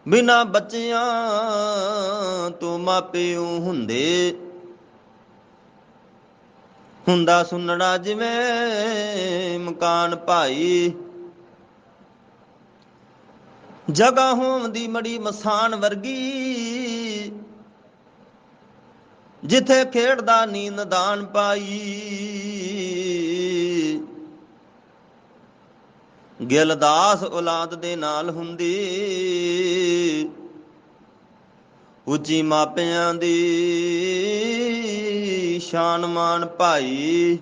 ਬਿਨਾਂ ਬੱਚਿਆਂ ਤੋਂ ਮਾਪਿਓ ਹੁੰਦੇ, ਹੁੰਦਾ ਸੁਣਨਾ ਜਿਵੇਂ ਮਕਾਨ ਭਾਈ, ਜਗ੍ਹਾ ਹੋਂਦੀ ਮੜੀ ਮਸਾਨ ਵਰਗੀ, ਜਿੱਥੇ ਖੇਡਦਾ ਨੀਂਦ ਦਾਨ ਪਾਈ, ਗਿਲਦਾਸ ਔਲਾਦ ਦੇ ਨਾਲ ਹੁੰਦੀ, ਉੱਚੀ ਮਾਪਿਆਂ ਦੀ ਸ਼ਾਨ ਮਾਨ ਭਾਈ,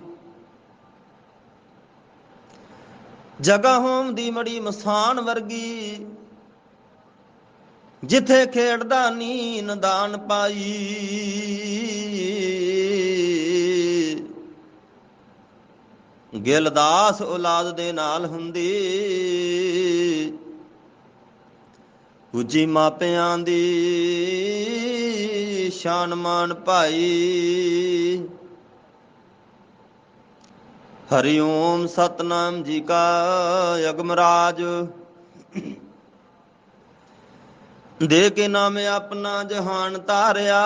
ਜਗ੍ਹਾ ਹੋਂਦੀ ਮੜੀ ਮਸਾਨ ਵਰਗੀ, ਜਿੱਥੇ ਖੇਡਦਾ ਨੀਨ ਦਾਨ ਪਾਈ, ਗਿਲਦਾਸ ਔਲਾਦ ਦੇ ਨਾਲ ਹੁੰਦੀ, ਉੱਚੀ ਮਾਪਿਆਂ ਦੀ ਸ਼ਾਨ ਮਾਨ ਭਾਈ। ਹਰਿ ਓਮ ਸਤਨਾਮ ਜੀ ਕਾ ਅਗਮਰਾਜ, ਦੇ ਕੇ ਨਾਮ ਆਪਣਾ ਜਹਾਨ ਧਾਰਿਆ,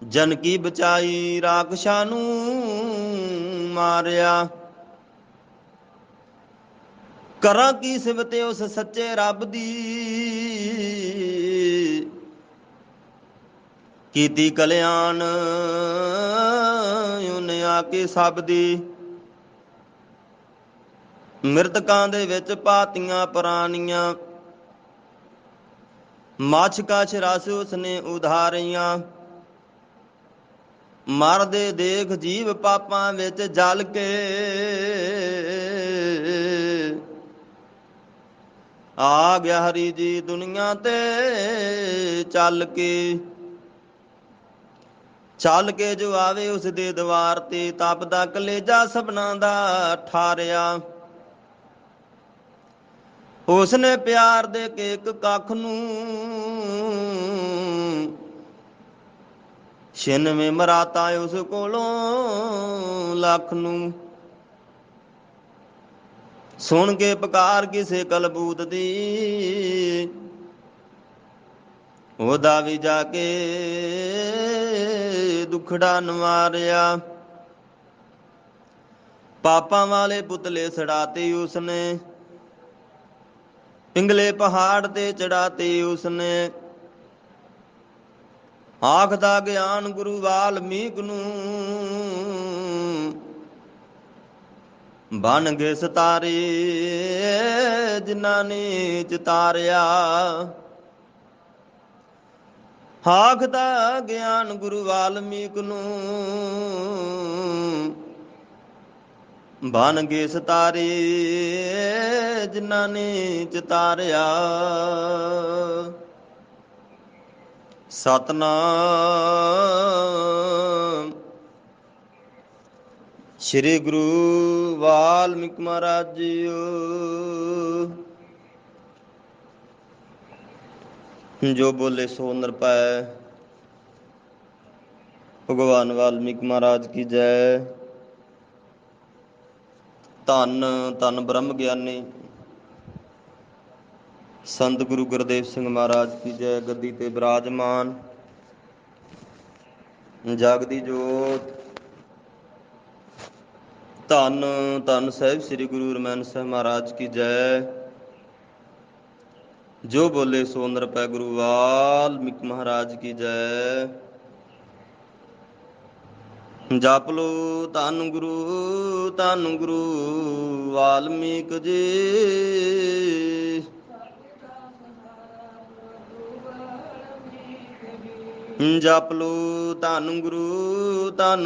ਜਨ ਕੀ ਬਚਾਈ ਰਾਖਸ਼ਾਂ ਨੂੰ ਮਾਰਿਆ, ਕਰਾਂ ਕੀ ਸਿਫਤ ਉਸ ਸੱਚੇ ਰੱਬ ਦੀ, ਕੀਤੀ ਕਲਿਆਣ ਉਹਨੇ ਆ ਕੇ ਸਭ ਦੀ, ਮਿਰਤਕਾਂ ਦੇ ਵਿੱਚ ਪਾਤੀਆਂ ਪੁਰਾਣੀਆਂ, ਮਾਛ ਕਾਛ ਰਸ ਉਸਨੇ ਉਧਾਰੀਆਂ, ਮਰਦੇ ਦੇਖ ਜੀਵ ਪਾਪਾਂ ਵਿੱਚ ਜਲ ਕੇ, ਆ ਗਿਆ ਹਰੀ ਜੀ ਦੁਨੀਆ ਤੇ ਚੱਲ ਕੇ, ਚੱਲ ਕੇ ਜੋ ਆਵੇ ਉਸ ਦੇ ਦਵਾਰ ਤੇ, ਤਪਦਾ ਕਲੇਜਾ ਸਭਨਾਂ ਦਾ ਠਾਰਿਆ, ਉਸਨੇ ਪਿਆਰ ਦੇ ਕੇ ਇੱਕ ਕੱਖ ਨੂੰ, ਛਿਨਵੇਂ ਮਰਾਤਾ ਉਸ ਕੋਲੋਂ ਲੱਖ ਨੂੰ, ਸੁਣ ਕੇ ਪੁਕਾਰ ਕਿਸੇ ਕਲਬੂਤ ਦੀ, ਉਹਦਾ ਵੀ ਜਾ ਕੇ ਦੁਖੜਾ ਨਿਵਾਰਿਆ। ਪਾਪਾਂ ਵਾਲੇ ਪੁਤਲੇ ਸੜਾਤੇ ਉਸਨੇ, ਪਿੰਗਲੇ ਪਹਾੜ ਤੇ ਚੜਾਤੇ ਉਸਨੇ। ਆਖਦਾ ਗਿਆਨ ਗੁਰੂ ਵਾਲਮੀਕ ਨੂੰ, ਬਣ ਗਏ ਸਤਾਰੇ ਜਿਨ੍ਹਾਂ ਨੇ ਚਿਤਾਰਿਆ। ਆਖਦਾ ਗਿਆਨ ਗੁਰੂ ਵਾਲਮੀਕ ਨੂੰ, ਬਣ ਗਏ ਸਤਾਰੇ ਜਿਨ੍ਹਾਂ ਨੇ ਚਿਤਾਰਿਆ। ਸਤਨਾਮ ਸ੍ਰੀ ਗੁਰੂ ਵਾਲਮੀਕ ਮਹਾਰਾਜ ਜੀਓ। ਜੋ ਬੋਲੇ ਸੋ ਨਿਰਭੈ। ਭਗਵਾਨ ਵਾਲਮੀਕ ਮਹਾਰਾਜ ਕੀ ਜੈ। ਧੰਨ ਧੰਨ ਬ੍ਰਹਮ ਗਿਆਨੀ ਸੰਤ ਗੁਰੂ ਗੁਰਦੇਵ ਸਿੰਘ ਮਹਾਰਾਜ ਕੀ ਜੈ। ਗੱਦੀ ਤੇ ਬਿਰਾਜਮਾਨ ਜਗ ਦੀ ਜੋਤ, ਧੰਨ ਧੰਨ ਸਾਹਿਬ ਸ੍ਰੀ ਗੁਰੂ ਹਰਿਮੰਦਰ ਸਾਹਿਬ ਮਹਾਰਾਜ ਕੀ ਜੈ। ਜੋ ਬੋਲੇ ਸੋ ਨਿਰਭੈ। ਗੁਰੂ ਵਾਲਮੀਕ ਮਹਾਰਾਜ ਕੀ ਜੈ। ਜਪ ਲੋ ਧੰਨ ਗੁਰੂ ਵਾਲਮੀਕ ਜੀ। ਜਪ ਲੋ ਧੰਨ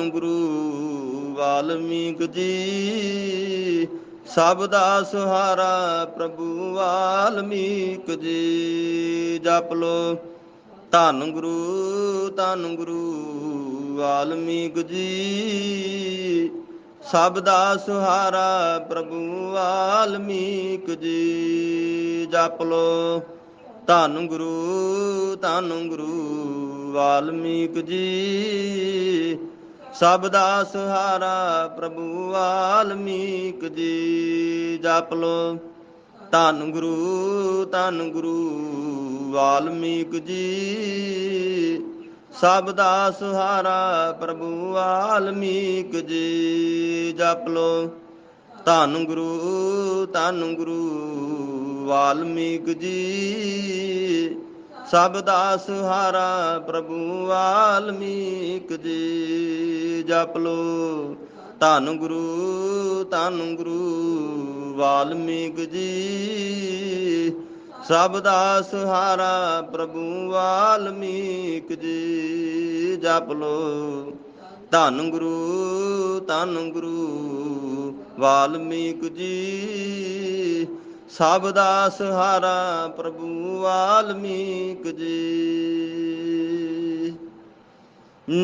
ਗੁਰੂ ਵਾਲਮੀਕ ਜੀ। ਸਭ ਦਾ ਸਹਾਰਾ ਪ੍ਰਭੂ ਵਾਲਮੀਕ ਜੀ। ਜਪ ਲੋ ਧੰਨ ਗੁਰੂ ਵਾਲਮੀਕ ਜੀ। ਸਭ ਦਾ ਸਹਾਰਾ ਪ੍ਰਭੂ ਵਾਲਮੀਕ ਜੀ। ਜਪ ਲੋ ਧੰਨ ਗੁਰੂ ਵਾਲਮੀਕ ਜੀ। ਸਭ ਦਾ ਸਹਾਰਾ ਪ੍ਰਭੂ ਵਾਲਮੀਕ ਜੀ। ਜਪ ਲੋ ਧੰਨ ਗੁਰੂ ਵਾਲਮੀਕ ਜੀ। ਸਭ ਦਾ ਸਹਾਰਾ ਪ੍ਰਭੂ ਵਾਲਮੀਕ ਜੀ। ਜਪ ਲੋ ਧੰਨ ਗੁਰੂ ਵਾਲਮੀਕ ਜੀ। ਸਭ ਦਾ ਸਹਾਰਾ ਪ੍ਰਭੂ ਵਾਲਮੀਕ ਜੀ। ਜਪ ਲੋ ਧੰਨ ਗੁਰੂ ਵਾਲਮੀਕ ਜੀ। ਸਭ ਦਾ ਸਹਾਰਾ ਪ੍ਰਭੂ ਵਾਲਮੀਕ ਜੀ। ਜਪ ਲੋ ਧੰਨ ਗੁਰੂ ਵਾਲਮੀਕ ਜੀ। ਸਭ ਦਾ ਸਹਾਰਾ ਪ੍ਰਭੂ ਵਾਲਮੀਕ ਜੀ।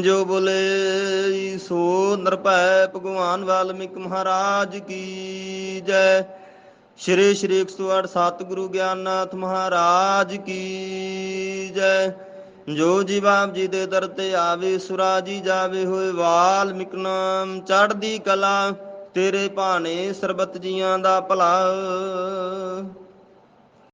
ਜੋ ਬੋਲੇ ਸੋ ਨਿਰਭੈ। ਭਗਵਾਨ ਵਾਲਮੀਕ ਮਹਾਰਾਜ ਕੀ ਜੈ। ਸ਼੍ਰੀ 108 ਸਤਿਗੁਰੂ ਗਿਆਨਨਾਥ ਮਹਾਰਾਜ ਕੀ ਜੈ। ਜੋ ਜੀਵ ਆਪ ਜੀ ਦੇ ਦਰ ਤੇ ਆਵੇ, ਸੁਰਾ ਜੀ ਜਾਵੇ ਹੋਏ ਵਾਲਮੀਕ ਨਾਮ। ਚੜ੍ਹਦੀ ਕਲਾ ਤੇਰੇ ਭਾਣੇ ਸਰਬਤ ਜੀਆਂ ਦਾ ਭਲਾ।